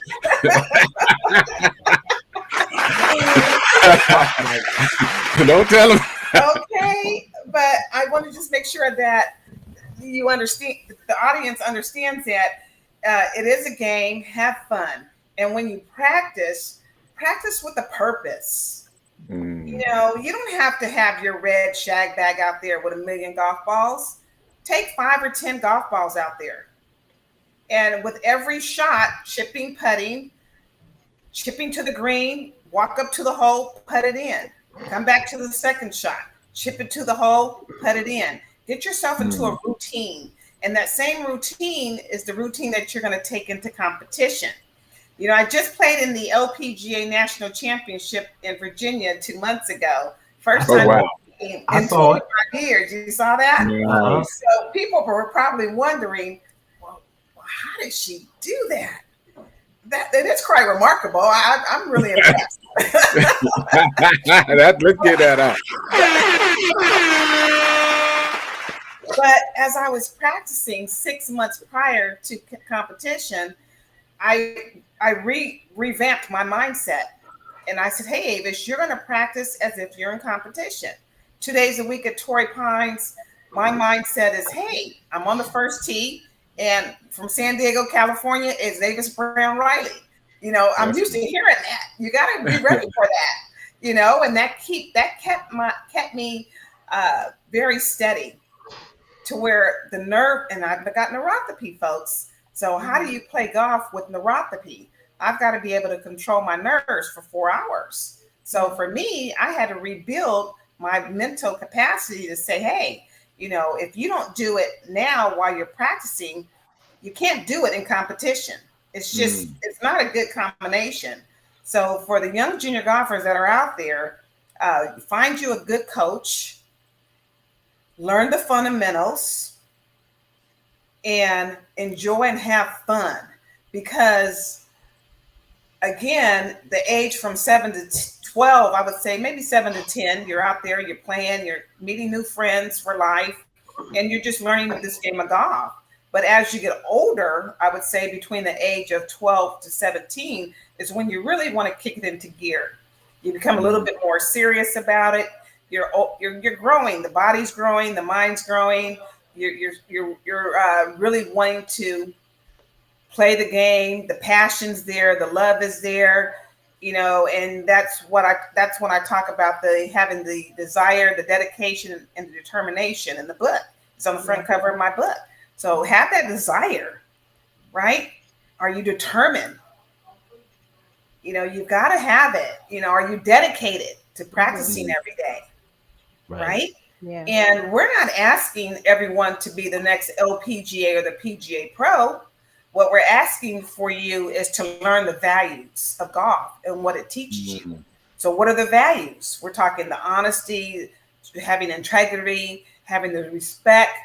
Don't tell them. Okay, but I want to just make sure that you understand, the audience understands that it is a game, have fun. And when you practice with a purpose. You know, you don't have to have your red shag bag out there with 1 million golf balls. Take 5 or 10 golf balls out there. And with every shot, chipping, putting, chipping to the green, walk up to the hole, put it in. Come back to the second shot, chip it to the hole, put it in. Get yourself into a routine. And that same routine is the routine that you're going to take into competition. You know, I just played in the Lpga National Championship in Virginia 2 months ago. First time in 25 years. You saw that? Yeah. So people were probably wondering, well, how did she do that? That's quite remarkable. I'm really impressed. Let's get that out. But as I was practicing 6 months prior to competition, I revamped my mindset. And I said, hey, Avis, you're going to practice as if you're in competition. 2 days a week at Torrey Pines, my mindset is, hey, I'm on the first tee. And from San Diego, California, is Avis Brown Riley. I'm used to hearing that. You got to be ready for that. And that kept me very steady to where the nerve, and I've got neuropathy, folks. So how do you play golf with neuropathy? I've got to be able to control my nerves for 4 hours. So for me, I had to rebuild my mental capacity to say, hey, if you don't do it now while you're practicing, you can't do it in competition. It's just, it's not a good combination. So for the young junior golfers that are out there, find you a good coach, learn the fundamentals, and enjoy and have fun. Because again, the age from 7 to 12, I would say maybe 7 to 10, you're out there, you're playing, you're meeting new friends for life, and you're just learning this game of golf. But as you get older, I would say between the age of 12 to 17 is when you really want to kick it into gear. You become a little bit more serious about it. You're growing. The body's growing. The mind's growing. You're really wanting to play the game. The passion's there. The love is there. And that's when I talk about having the desire, the dedication, and the determination in the book. It's on the front cover of my book. So have that desire, right? Are you determined? You've got to have it. Are you dedicated to practicing every day? Right? Yeah. And we're not asking everyone to be the next Lpga or the PGA Pro. What we're asking for you is to learn the values of golf and what it teaches you. So what are the values? We're talking the honesty, having integrity, having the respect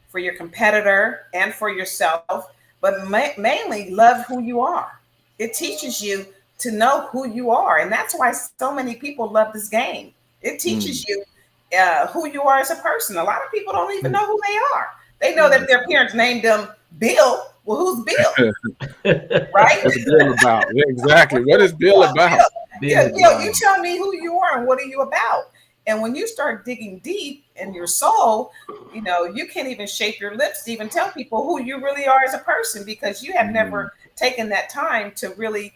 for your competitor and for yourself, but mainly love who you are. It teaches you to know who you are. And that's why so many people love this game. It teaches you who you are as a person. A lot of people don't even know who they are. They know that their parents named them Bill. Well, who's Bill? Right? What's Bill about? Yeah, exactly. What is Bill about? You tell me who you are and what are you about? And when you start digging deep in your soul, you can't even shape your lips to even tell people who you really are as a person, because you have never taken that time to really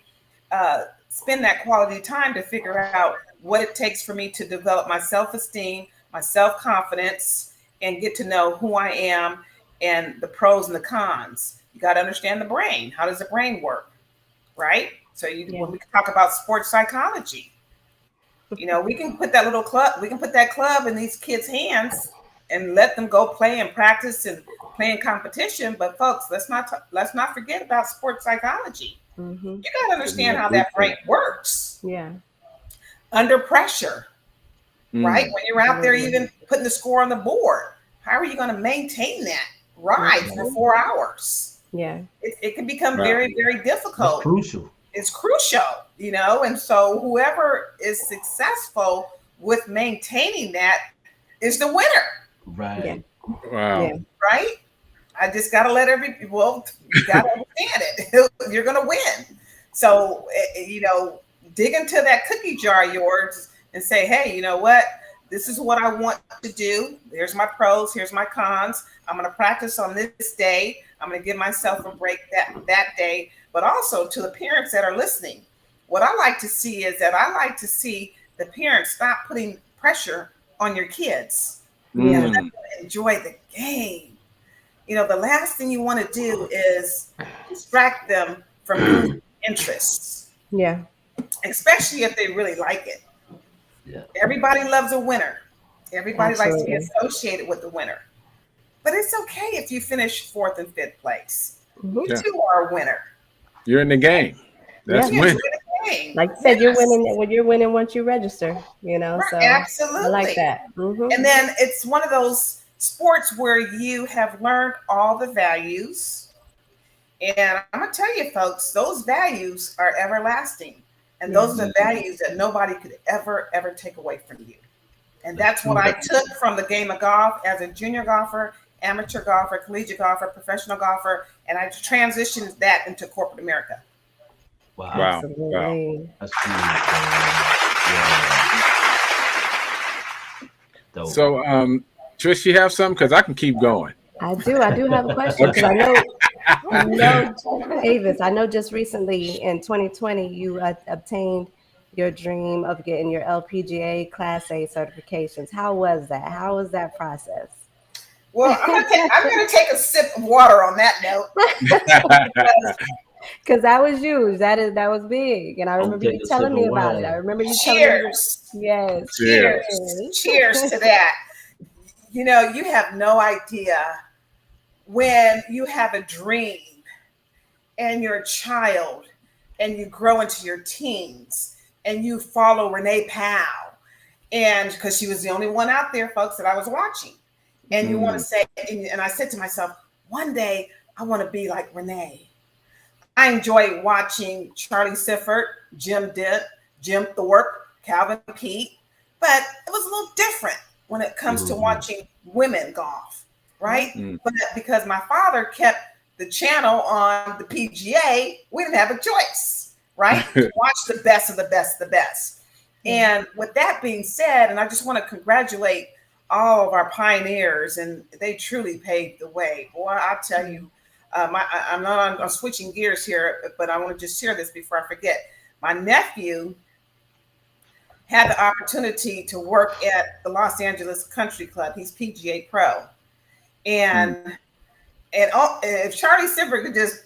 spend that quality time to figure out what it takes for me to develop my self-esteem, my self-confidence, and get to know who I am and the pros and the cons. You got to understand the brain. How does the brain work? Right? So when we talk about sports psychology, we can put that club in these kids' hands and let them go play and practice and play in competition. But folks, let's not forget about sports psychology. You got to understand how that brain works. Yeah. Under pressure, right? When you're out there, even putting the score on the board, how are you going to maintain that ride for 4 hours? Yeah. It can become very, very difficult. That's crucial. It's crucial, and so whoever is successful with maintaining that is the winner. Right. Yeah. Wow. Yeah. Right? I just got to let you got to understand it. You're going to win. So, dig into that cookie jar of yours and say, hey, you know what? This is what I want to do. Here's my pros. Here's my cons. I'm going to practice on this day. I'm going to give myself a break that day. But also to the parents that are listening, what I like to see is that I like to see the parents stop putting pressure on your kids. Let them enjoy the game. The last thing you want to do is distract them from interests. Yeah. Especially if they really like it. Yeah. Everybody loves a winner. Everybody likes to be associated with the winner. But it's okay if you finish 4th and 5th place. You too are a winner. You're in the game. That's winning. Like you said, you're winning when you're winning once you register, Right, so absolutely. I like that. And then it's one of those sports where you have learned all the values. And I'm going to tell you, folks, those values are everlasting. And those are the values that nobody could ever take away from you. And that's what I took from the game of golf as a junior golfer amateur golfer, collegiate golfer, professional golfer, and I transitioned that into corporate America. Wow. Wow. Absolutely. That's cool. Yeah. Dope. So, Trish, you have something? Because I can keep going. I do have a question because I know, Avis, I know just recently in 2020, you obtained your dream of getting your LPGA Class A certifications. How was that? How was that process? Well, I'm gonna take a sip of water on that note. Because that was huge. That was big. And I remember you telling me about it. I remember you telling me. Cheers. Yes. Cheers to that. You know, you have no idea when you have a dream and you're a child and you grow into your teens and you follow Renee Powell, and because she was the only one out there, folks, that I was watching. And you want to say, and I said to myself, one day I want to be like Renee. I enjoy watching Charlie Sifford, Jim Dent, Jim Thorpe, Calvin Pete, but it was a little different when it comes to watching women golf, right? But because my father kept the channel on the PGA, we didn't have a choice, right? To watch the best of the best of the best. And with that being said, and I just want to congratulate all of our pioneers, and they truly paved the way. Boy, I'll tell you, I'm switching gears here, but I want to just share this before I forget. My nephew had the opportunity to work at the Los Angeles Country Club. He's PGA Pro. And if Charlie Sifford could just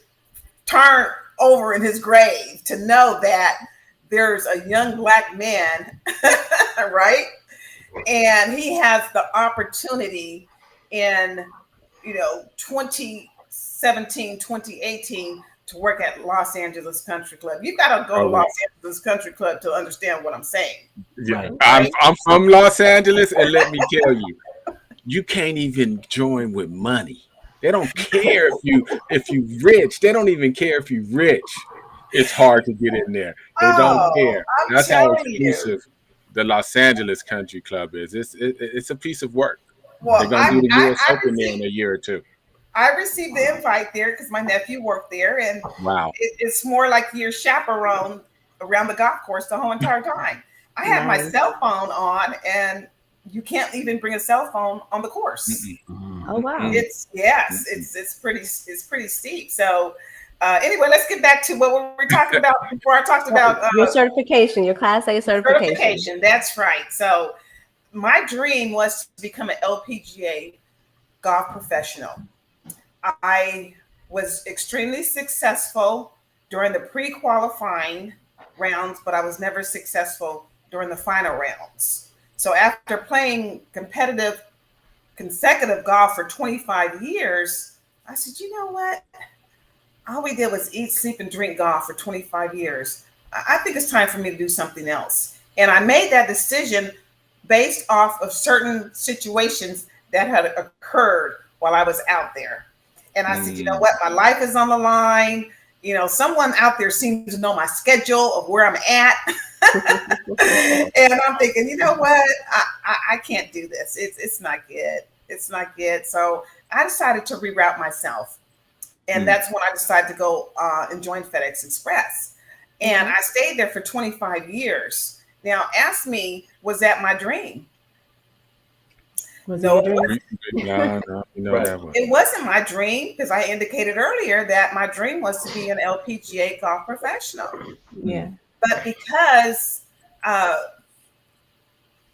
turn over in his grave to know that there's a young black man, right? And he has the opportunity in, 2017, 2018 to work at Los Angeles Country Club. You got to go to Los Angeles Country Club to understand what I'm saying. Yeah. I'm from Los Angeles, and let me tell you, you can't even join with money. They don't care if you rich. They don't even care if you rich. It's hard to get in there. They don't care. That's how exclusive the Los Angeles Country Club is. It's a piece of work. Well, they're gonna do the U.S. Open there in a year or two. I received the invite there because my nephew worked there, and wow, it's more like your chaperone around the golf course the whole entire time. I had my cell phone on, and you can't even bring a cell phone on the course. Oh wow! It's pretty steep. So anyway, let's get back to what we were talking about before I talked about your certification, your Class A certification. That's right. So my dream was to become an LPGA golf professional. I was extremely successful during the pre-qualifying rounds, but I was never successful during the final rounds. So after playing consecutive golf for 25 years, I said, you know what? All we did was eat, sleep, and drink golf for 25 years. I think it's time for me to do something else. And I made that decision based off of certain situations that had occurred while I was out there. And I said, you know what? My life is on the line. Someone out there seems to know my schedule of where I'm at. And I'm thinking, you know what? I can't do this. It's not good. It's not good. So I decided to reroute myself. And that's when I decided to go and join FedEx Express. And I stayed there for 25 years. Now, ask me, was that my dream? No, it wasn't my dream, because I indicated earlier that my dream was to be an LPGA golf professional. Yeah. But because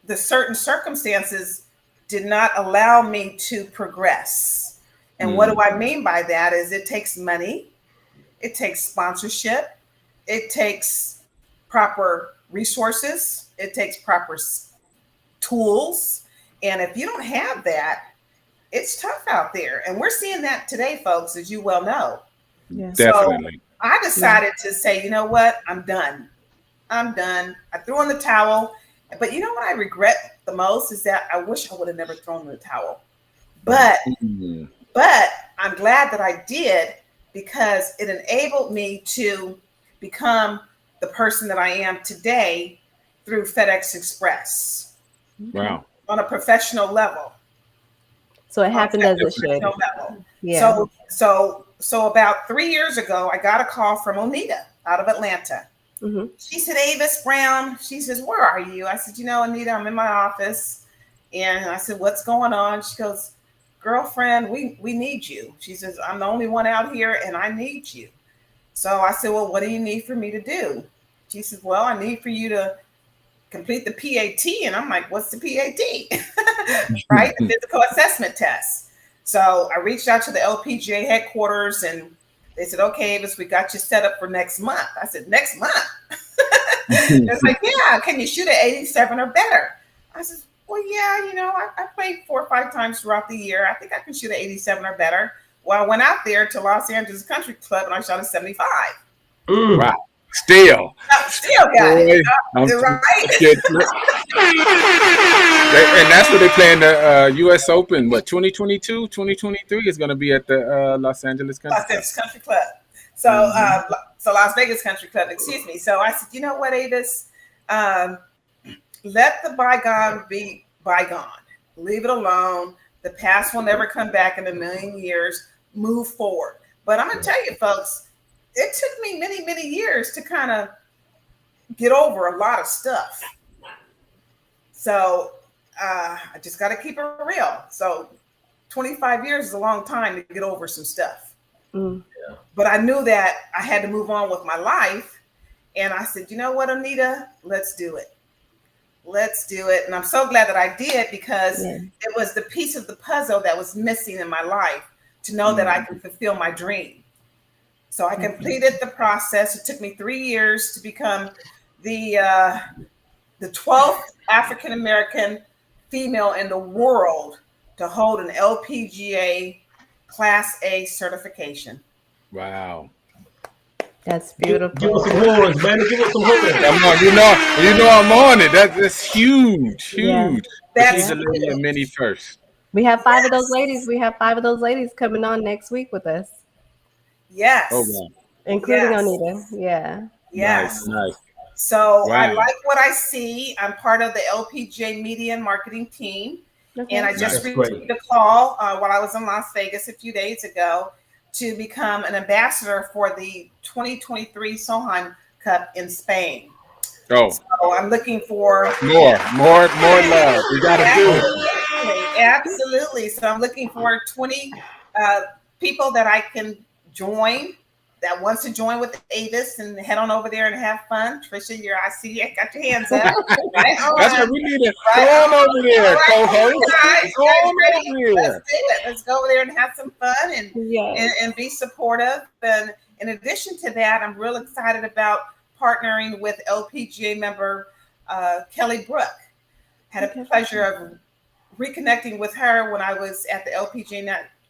the certain circumstances did not allow me to progress. And what do I mean by that is it takes money, it takes sponsorship, it takes proper resources, it takes proper tools. And if you don't have that, it's tough out there. And we're seeing that today, folks, as you well know. Yeah. Definitely. So I decided to say, you know what? I'm done. I threw in the towel. But you know what I regret the most is that I wish I would have never thrown in the towel. But I'm glad that I did, because it enabled me to become the person that I am today through FedEx Express. Wow. On a professional level. So it happened as it should. Level. Yeah. So about 3 years ago, I got a call from Onita out of Atlanta. Mm-hmm. She said, Avis Brown. She says, where are you? I said, Anita, I'm in my office. And I said, what's going on? She goes, girlfriend, we need you. She says, I'm the only one out here and I need you. So I said, well, what do you need for me to do? She says, well, I need for you to complete the PAT. And I'm like, what's the PAT? Right? The physical assessment test. So I reached out to the LPGA headquarters and they said, okay, Avis, we got you set up for next month. I said, next month? It's like, yeah, can you shoot at 87 or better? I said, well, yeah, I played 4 or 5 times throughout the year. I think I can shoot at 87 or better. Well, I went out there to Los Angeles Country Club and I shot a 75. Wow. Still got it. Right? And that's what they playing the U.S. Open. What, 2022, 2023 is going to be at the Los Angeles Country Club. So, so Las Vegas Country Club, excuse me. So I said, you know what, Avis? Let the bygone be bygone. Leave it alone. The past will never come back in a million years. Move forward. But I'm going to tell you, folks, it took me many, many years to kind of get over a lot of stuff. So I just got to keep it real. So 25 years is a long time to get over some stuff. Mm. Yeah. But I knew that I had to move on with my life. And I said, you know what, Anita, let's do it. Let's do it. And I'm so glad that I did because it was the piece of the puzzle that was missing in my life to know that I can fulfill my dream. So I completed the process. It took me 3 years to become the 12th African-American female in the world to hold an LPGA Class A certification. Wow. That's beautiful. Give us some horns, man. Give us some horns. Come on, you know I'm on it. That's huge. Yeah. That's the lady of many first. We have 5 of those ladies. We have 5 of those ladies coming on next week with us. Yes. Oh, wow. Including Onita. Yeah. Yes. Nice. So I like what I see. I'm part of the LPGA media and marketing team. Okay. And I just received a call while I was in Las Vegas a few days ago to become an ambassador for the 2023 Solheim Cup in Spain. Oh. So I'm looking for more love. We got to do it. Absolutely. So I'm looking for 20 people that I can join, that wants to join with Avis and head on over there and have fun. Tricia, I see you got your hands up. Right? That's what we need to go on over there, co-host. Go on over there. Let's go over there and have some fun and be supportive. And in addition to that, I'm real excited about partnering with LPGA member Kelly Brook. Had a pleasure of reconnecting with her when I was at the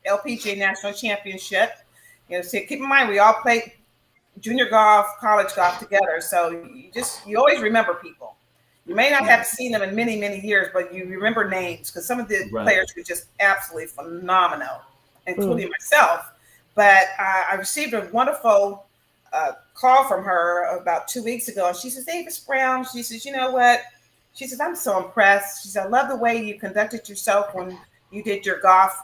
LPGA National Championship. So keep in mind, we all played junior golf, college golf together. So you always remember people. You may not have seen them in many, many years, but you remember names because some of the players were just absolutely phenomenal, including myself. But I received a wonderful call from her about 2 weeks ago. And she says, Avis Brown, she says, you know what? She says, I'm so impressed. She said, I love the way you conducted yourself when you did your golf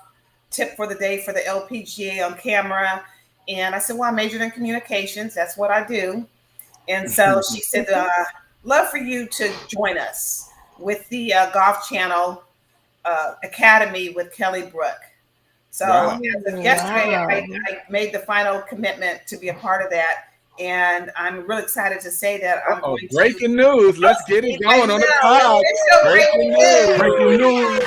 tip for the day for the LPGA on camera. And I said, well, I majored in communications. That's what I do. And so she said, love for you to join us with the Golf Channel Academy with Kelly Brook. So yesterday, I made the final commitment to be a part of that. And I'm really excited to say that I'm going to... Breaking news. Let's get it going on the pod. Breaking news.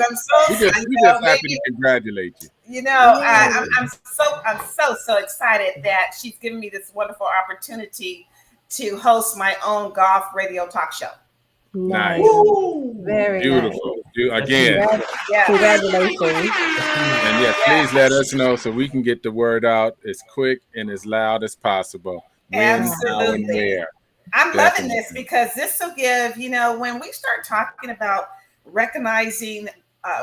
I'm so excited. We just happy to congratulate you. I'm so excited that she's given me this wonderful opportunity to host my own golf radio talk show. Nice. Very beautiful. Again. Congratulations. And please let us know so we can get the word out as quick and as loud as possible. Absolutely. I'm loving this because this will give, when we start talking about recognizing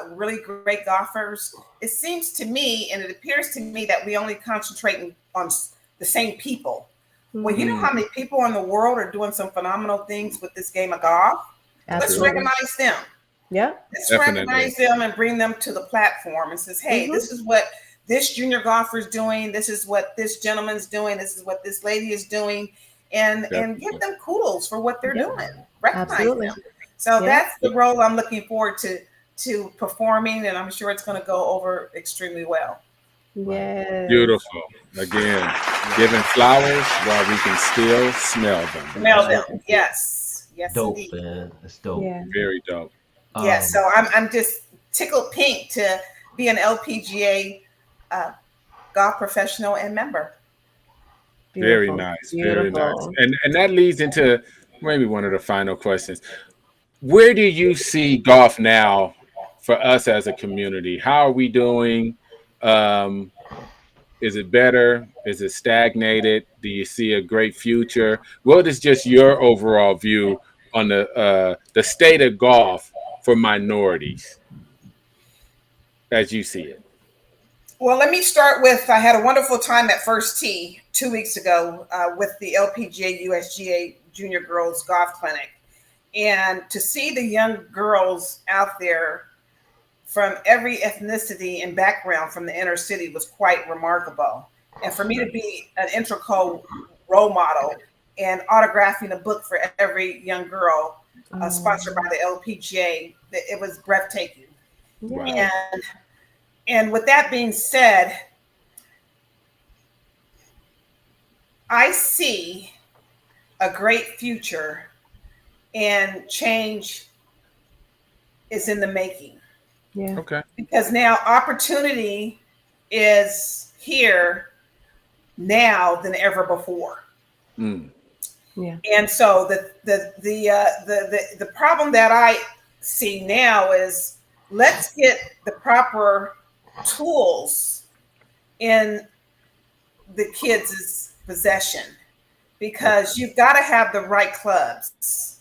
really great golfers, it seems to me, and it appears to me that we only concentrate on the same people. Well, you know how many people in the world are doing some phenomenal things with this game of golf? Absolutely. Let's recognize them. Yeah. Let's Definitely. recognize them and bring them to the platform and says, hey, this is what this junior golfer is doing. This is what this gentleman's doing. This is what this lady is doing. And give them kudos for what they're doing. Recognize Absolutely. them. So that's the role I'm looking forward to performing, and I'm sure it's going to go over extremely well. Yes. Beautiful. Again, giving flowers while we can still smell them. Smell them. Yes. Yes, Dope, indeed. man. That's dope. Yeah. Very dope. Yeah, so I'm just tickled pink to be an LPGA golf professional and member. Very Beautiful. nice. Beautiful. Very nice. And that leads into maybe one of the final questions. Where do you see golf now for us as a community? How are we doing? Is it better? Is it stagnated? Do you see a great future? What is just your overall view on the state of golf for minorities as you see it? Well, let me start with, I had a wonderful time at First Tee 2 weeks ago with the LPGA USGA Junior Girls Golf Clinic. And to see the young girls out there from every ethnicity and background from the inner city was quite remarkable. And for me to be an Intraco role model and autographing a book for every young girl sponsored by the LPGA, it was breathtaking. Wow. And with that being said, I see a great future and change is in the making. Yeah. Okay. Because now opportunity is here now than ever before. Mm. Yeah. And so the problem that I see now is let's get the proper tools in the kids' possession, because you've got to have the right clubs.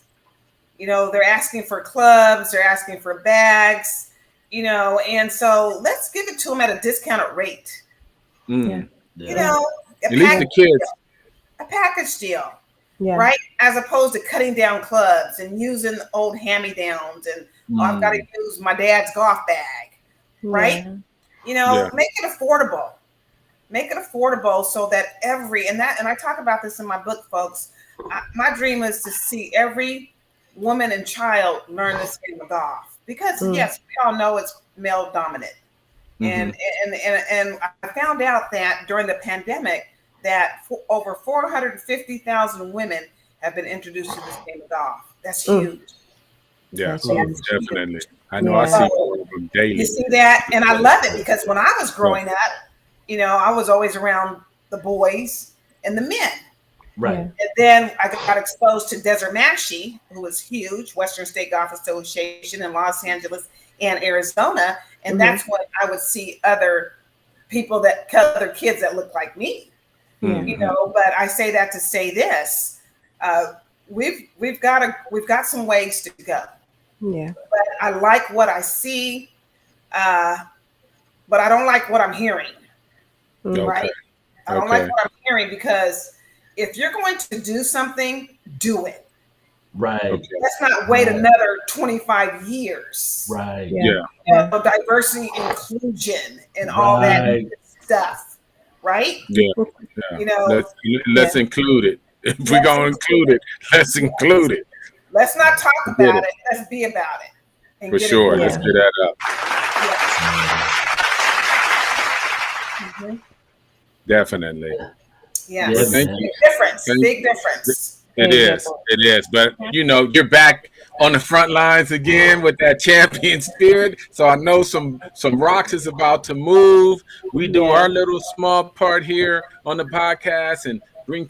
You know, they're asking for clubs, they're asking for bags, you know, and so let's give it to them at a discounted rate. Mm. Yeah. You know, At least the kids. a package deal, Yeah. right? As opposed to cutting down clubs and using old hand-me-downs and I've got to use my dad's golf bag, right? Yeah. You know, Yeah. make it affordable. Make it affordable so that and I talk about this in my book, folks. My dream is to see every woman and child learn this game of golf, because yes, we all know it's male dominant. And I found out that during the pandemic that over 450,000 women have been introduced to this game of golf. That's huge. Yeah, That's huge. definitely. I know. I see them daily. You see that, and I love it, because when I was growing up, you know, I was always around the boys and the men. Right. And then I got exposed to Desert Mashie, who was huge, Western State Golf Association in Los Angeles and Arizona. And that's when I would see other people other kids that looked like me, you know. But I say that to say this: we've got some ways to go. Yeah. But I like what I see, but I don't like what I'm hearing. Right? I don't like what I'm hearing, because if you're going to do something, do it. Right. Okay. Let's not wait another 25 years. Right. Yeah. You know, diversity, inclusion, and all that good stuff. Right? Yeah. You know, Let's include it. If we're gonna include it, let's include it. let's not talk about it. Let's be about it. And For get sure. it Let's done. get that up. Yes. Definitely. Yes. Yeah, Thank man. you. Big difference. Thank Big difference. It is. It is. But you know, you're back on the front lines again with that champion spirit. So I know some rocks is about to move. We do our little small part here on the podcast and bring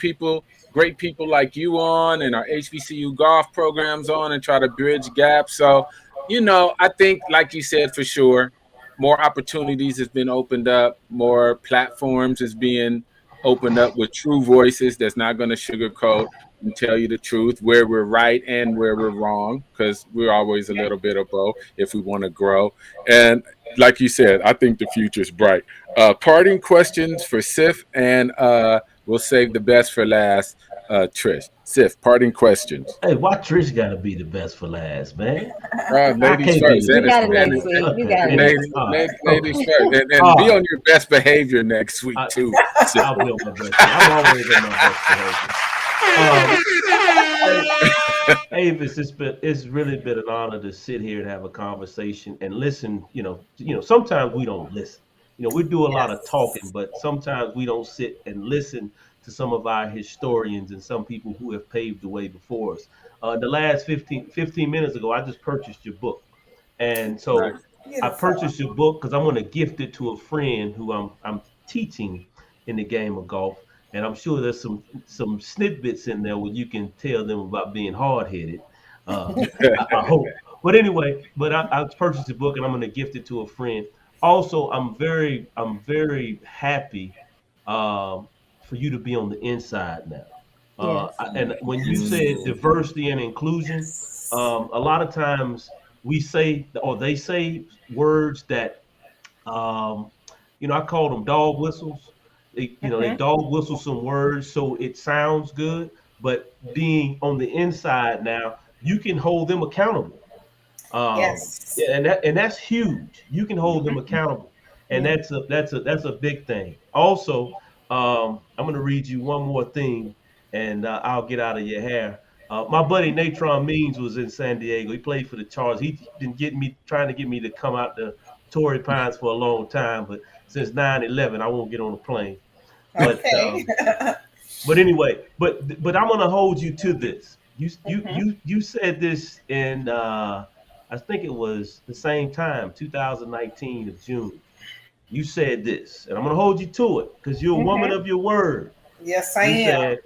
great people like you on, and our HBCU golf programs on, and try to bridge gaps. So, you know, I think, like you said, for sure, more opportunities has been opened up, more platforms is being opened up with true voices that's not going to sugarcoat and tell you the truth, where we're right and where we're wrong, because we're always a little bit of both if we want to grow. And like you said, I think the future's bright. Parting questions for Sif, and we'll save the best for last. Trish, Sif, parting questions. Hey, why Trish got to be the best for last, man? I Ladies can't be first. the You And, best got for it and, next last. week. You Okay, got it anyway, next all week. right, ladies okay, first. And all be right. on your best behavior next week, I, too. Sif. I'll be on my best. I'm always on my best behavior. Avis, it's really been an honor to sit here and have a conversation and listen. Sometimes we don't listen. We do a lot of talking, Yes. but sometimes we don't sit and listen to some of our historians and some people who have paved the way before us. The last 15 minutes ago, I just purchased your book, and Right. so I Beautiful. purchased your book because I'm going to gift it to a friend who I'm teaching in the game of golf, and I'm sure there's some snippets in there where you can tell them about being hard headed. I hope. But anyway, I purchased the book and I'm going to gift it to a friend. Also, I'm very happy for you to be on the inside now. Yes. And when you said Mm. diversity and inclusion, Yes. a lot of times we say or they say words that um, I call them dog whistles. They Mhm. dog whistle some words so it sounds good, but being on the inside now, you can hold them accountable. Yes. Yeah, and that's huge. You can hold them accountable, and Yeah. that's a big thing. Also, I'm going to read you one more thing, and I'll get out of your hair. My buddy Natron Means was in San Diego. He played for the Chargers. He's been trying to get me to come out to Torrey Pines for a long time, but since 9/11, I won't get on a plane. But Okay. but anyway, but I'm gonna hold you to this. You you Mhm. you you said this in I think it was the same time, 2019 of June. You said this, and I'm gonna hold you to it because you're a woman Mhm. of your word. Yes, I You am. said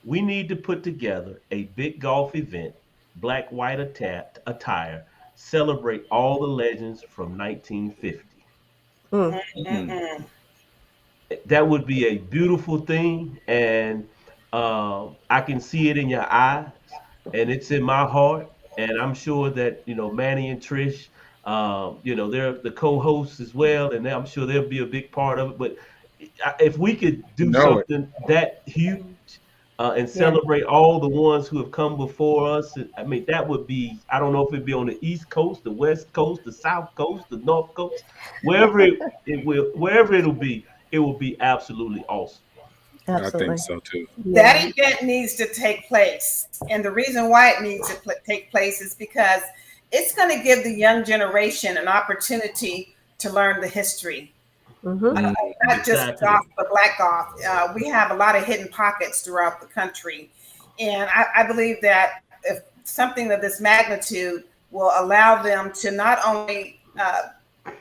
we need to put together a big golf event, black white attire, celebrate all the legends from 1950. Mm. Mm. Mm-mm. That would be a beautiful thing, and I can see it in your eyes, and it's in my heart, and I'm sure that Manny and Trish, they're the co-hosts as well, and I'm sure they'll be a big part of it. But if we could You do know it. something that huge and Yeah. celebrate all the ones who have come before us, I mean, that would be. I don't know if it'd be on the East Coast, the West Coast, the South Coast, the North Coast, wherever it'll be, it will be absolutely awesome. I think Absolutely. so, too. That Yeah. event needs to take place. And the reason why it needs to take place is because it's going to give the young generation an opportunity to learn the history, Mm-hmm. Mm. not just golf, Exactly. but black golf. We have a lot of hidden pockets throughout the country. And I believe that if something of this magnitude will allow them to not only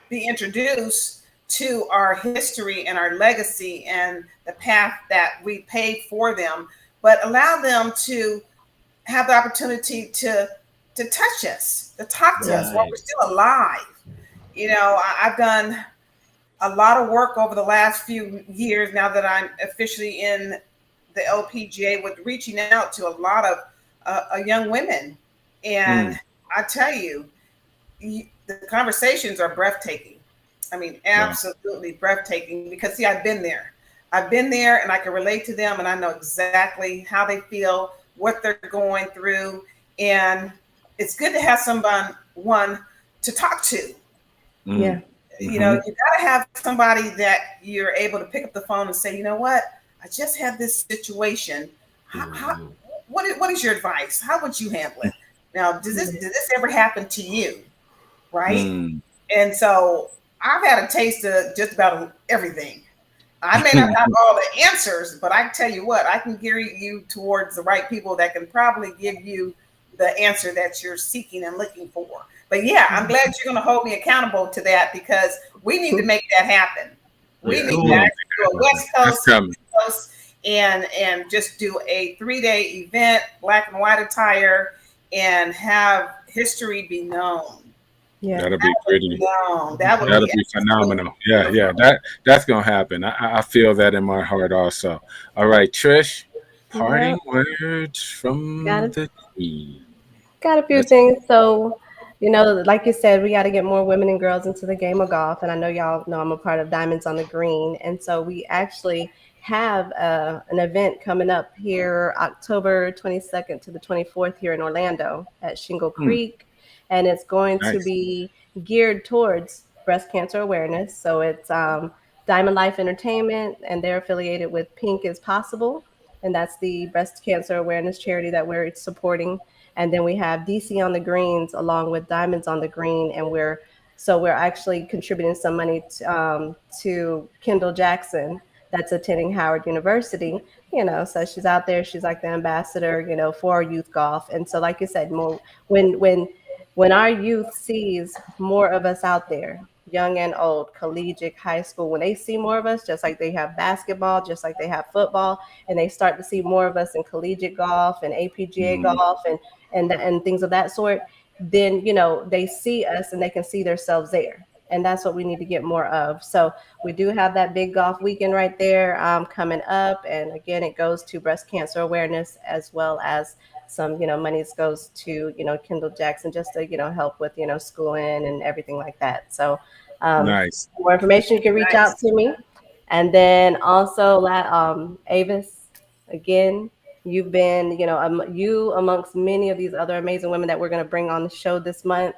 be introduced to our history and our legacy and the path that we paved for them, but allow them to have the opportunity to touch us, to talk to us while Right. we're still alive. I've done a lot of work over the last few years now that I'm officially in the Lpga with reaching out to a lot of young women, and Mm. I tell you, the conversations are breathtaking. I mean, Wow. absolutely breathtaking because see, I've been there. I've been there and I can relate to them and I know exactly how they feel, what they're going through. And it's good to have someone one to talk to. Yeah. Mm. Hmm. You got to have somebody that you're able to pick up the phone and say, you know what, I just had this situation. Mhm. What is your advice? How would you handle it? Now, did this ever happen to you? Right? Mm. And so I've had a taste of just about everything. I may not have all the answers, but I can tell you what, I can gear you towards the right people that can probably give you the answer that you're seeking and looking for. But yeah, I'm glad you're going to hold me accountable to that because we need to make that happen. We Let's need Yes, to do we it. need actually do a to. West That's Coast, coming. East Coast, and just do a 3-day event, black and white attire, and have history be known. Yeah. That'll be pretty. No, that would That'll be be absolutely phenomenal. Yeah, yeah. beautiful. That's gonna happen. I feel that in my heart also. All right, Trish. Yeah. Parting words Got from it. the queen. Got a few Let's things. So, like you said, we got to get more women and girls into the game of golf. And I know y'all know I'm a part of Diamonds on the Green. And so we actually have an event coming up here October 22nd to the 24th here in Orlando at Shingle Creek. And it's going to Nice. be geared towards breast cancer awareness. So it's Diamond Life Entertainment, and they're affiliated with Pink is Possible. And that's the breast cancer awareness charity that we're supporting. And then we have DC on the Greens along with Diamonds on the Green. And we're actually contributing some money to Kendall Jackson that's attending Howard University, so she's out there, she's like the ambassador, for youth golf. And so, like you said, more when our youth sees more of us out there, young and old, collegiate, high school, when they see more of us, just like they have basketball, just like they have football, and they start to see more of us in collegiate golf and APGA golf and things of that sort, then they see us and they can see themselves there. And that's what we need to get more of. So we do have that big golf weekend right there coming up. And again, it goes to breast cancer awareness, as well as some, monies goes to, Kendall Jackson, just to, help with, schooling and everything like that. So Nice. for more information, you can reach out to me. And then also, Avis, again, you've been, you amongst many of these other amazing women that we're going to bring on the show this month.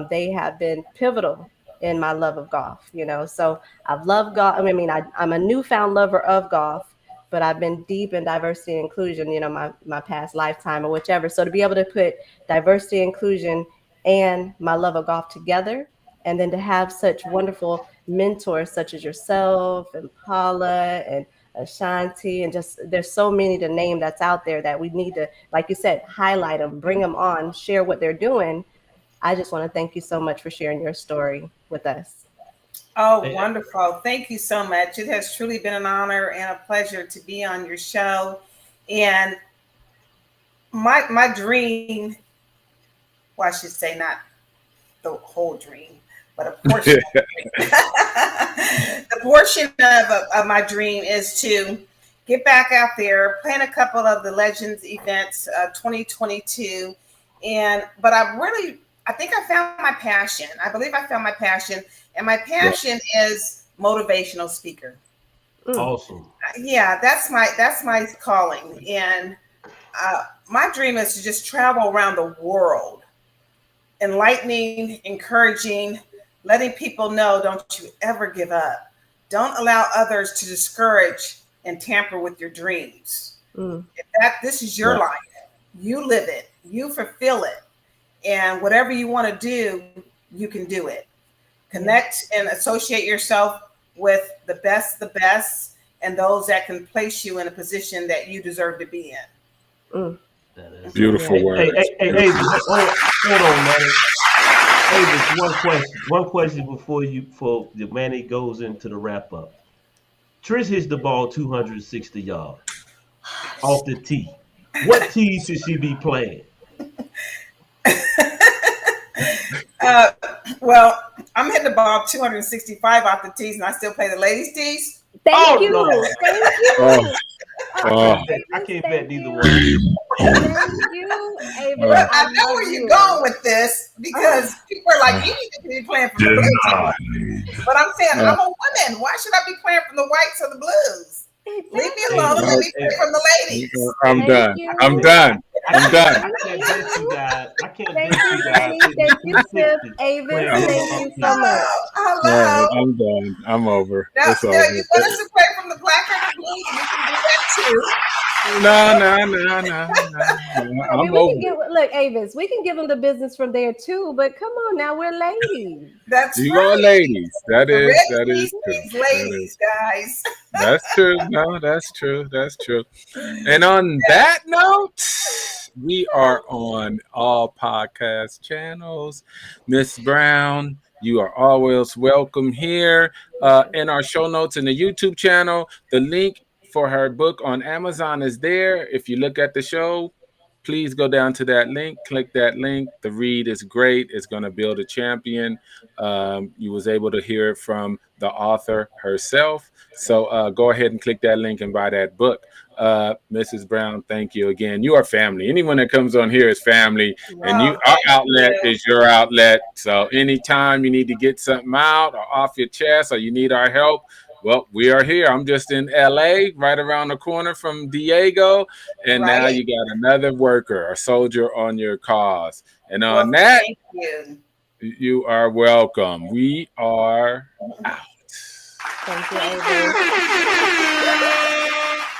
They have been pivotal in my love of golf, So I've loved golf. I'm a newfound lover of golf, but I've been deep in diversity and inclusion, my past lifetime or whichever. So to be able to put diversity, inclusion, and my love of golf together, and then to have such wonderful mentors such as yourself and Paula and Ashanti, and just there's so many to name that's out there that we need to, like you said, highlight them, bring them on, share what they're doing. I just want to thank you so much for sharing your story with us. Oh, wonderful. Thank you so much. It has truly been an honor and a pleasure to be on your show. And my dream, well, I should say not the whole dream, but a portion the portion of my dream is to get back out there, plan a couple of the Legends events 2022. But I think I found my passion. I believe I found my passion. And my passion is motivational speaker. Awesome. Yeah, that's my calling. And my dream is to just travel around the world, enlightening, encouraging, letting people know, don't you ever give up. Don't allow others to discourage and tamper with your dreams. This is your life. You live it. You fulfill it. And whatever you want to do, you can do it. Connect and associate yourself with the best, and those that can place you in a position that you deserve to be in. Beautiful words. Hey, hold on, Manny. Hey, one question before the Manny goes into the wrap up. Trish hits the ball 260 yards off the tee. What tee should she be playing? Well, I'm hitting the ball 265 off the tees, and I still play the ladies' tees. Thank you. No. Thank you. I can't bet neither one. Thank you, Avis. But I know where you're going with this, because people are like, you need to be playing from the blues. But I'm saying, I'm a woman. Why should I be playing from the whites or the blues? Leave me alone and let me play from the ladies. I'm done. I can't bet you guys. Thank you, Sif. Avis, thank you so much. Hello. I'm done. I'm over. Now, It's you over. want us to play from the black or the blues? We can do that too. No. I'm over. Look, Avis, we can give them the business from there too, but come on now, we're ladies. That's You right. are ladies. That is Ladies, true. ladies, guys. That's true. No, that's true. And on that note, we are on all podcast channels. Miss Brown, you are always welcome here. In our show notes in the YouTube channel, the link for her book on Amazon is there. If you look at the show, please go down to that link, click that link. The read is great. It's going to build a champion. You was able to hear it from the author herself. So go ahead and click that link and buy that book. Mrs. Brown, thank you again. You are family. Anyone that comes on here is family, and our outlet is your outlet. So anytime you need to get something out or off your chest, or you need our help, Well, we are here. I'm just in LA, right around the corner from Diego. And now Right. you got another worker, a soldier on your cause. And on Well, that, thank you. you are welcome. We are out. Thank you, Avis.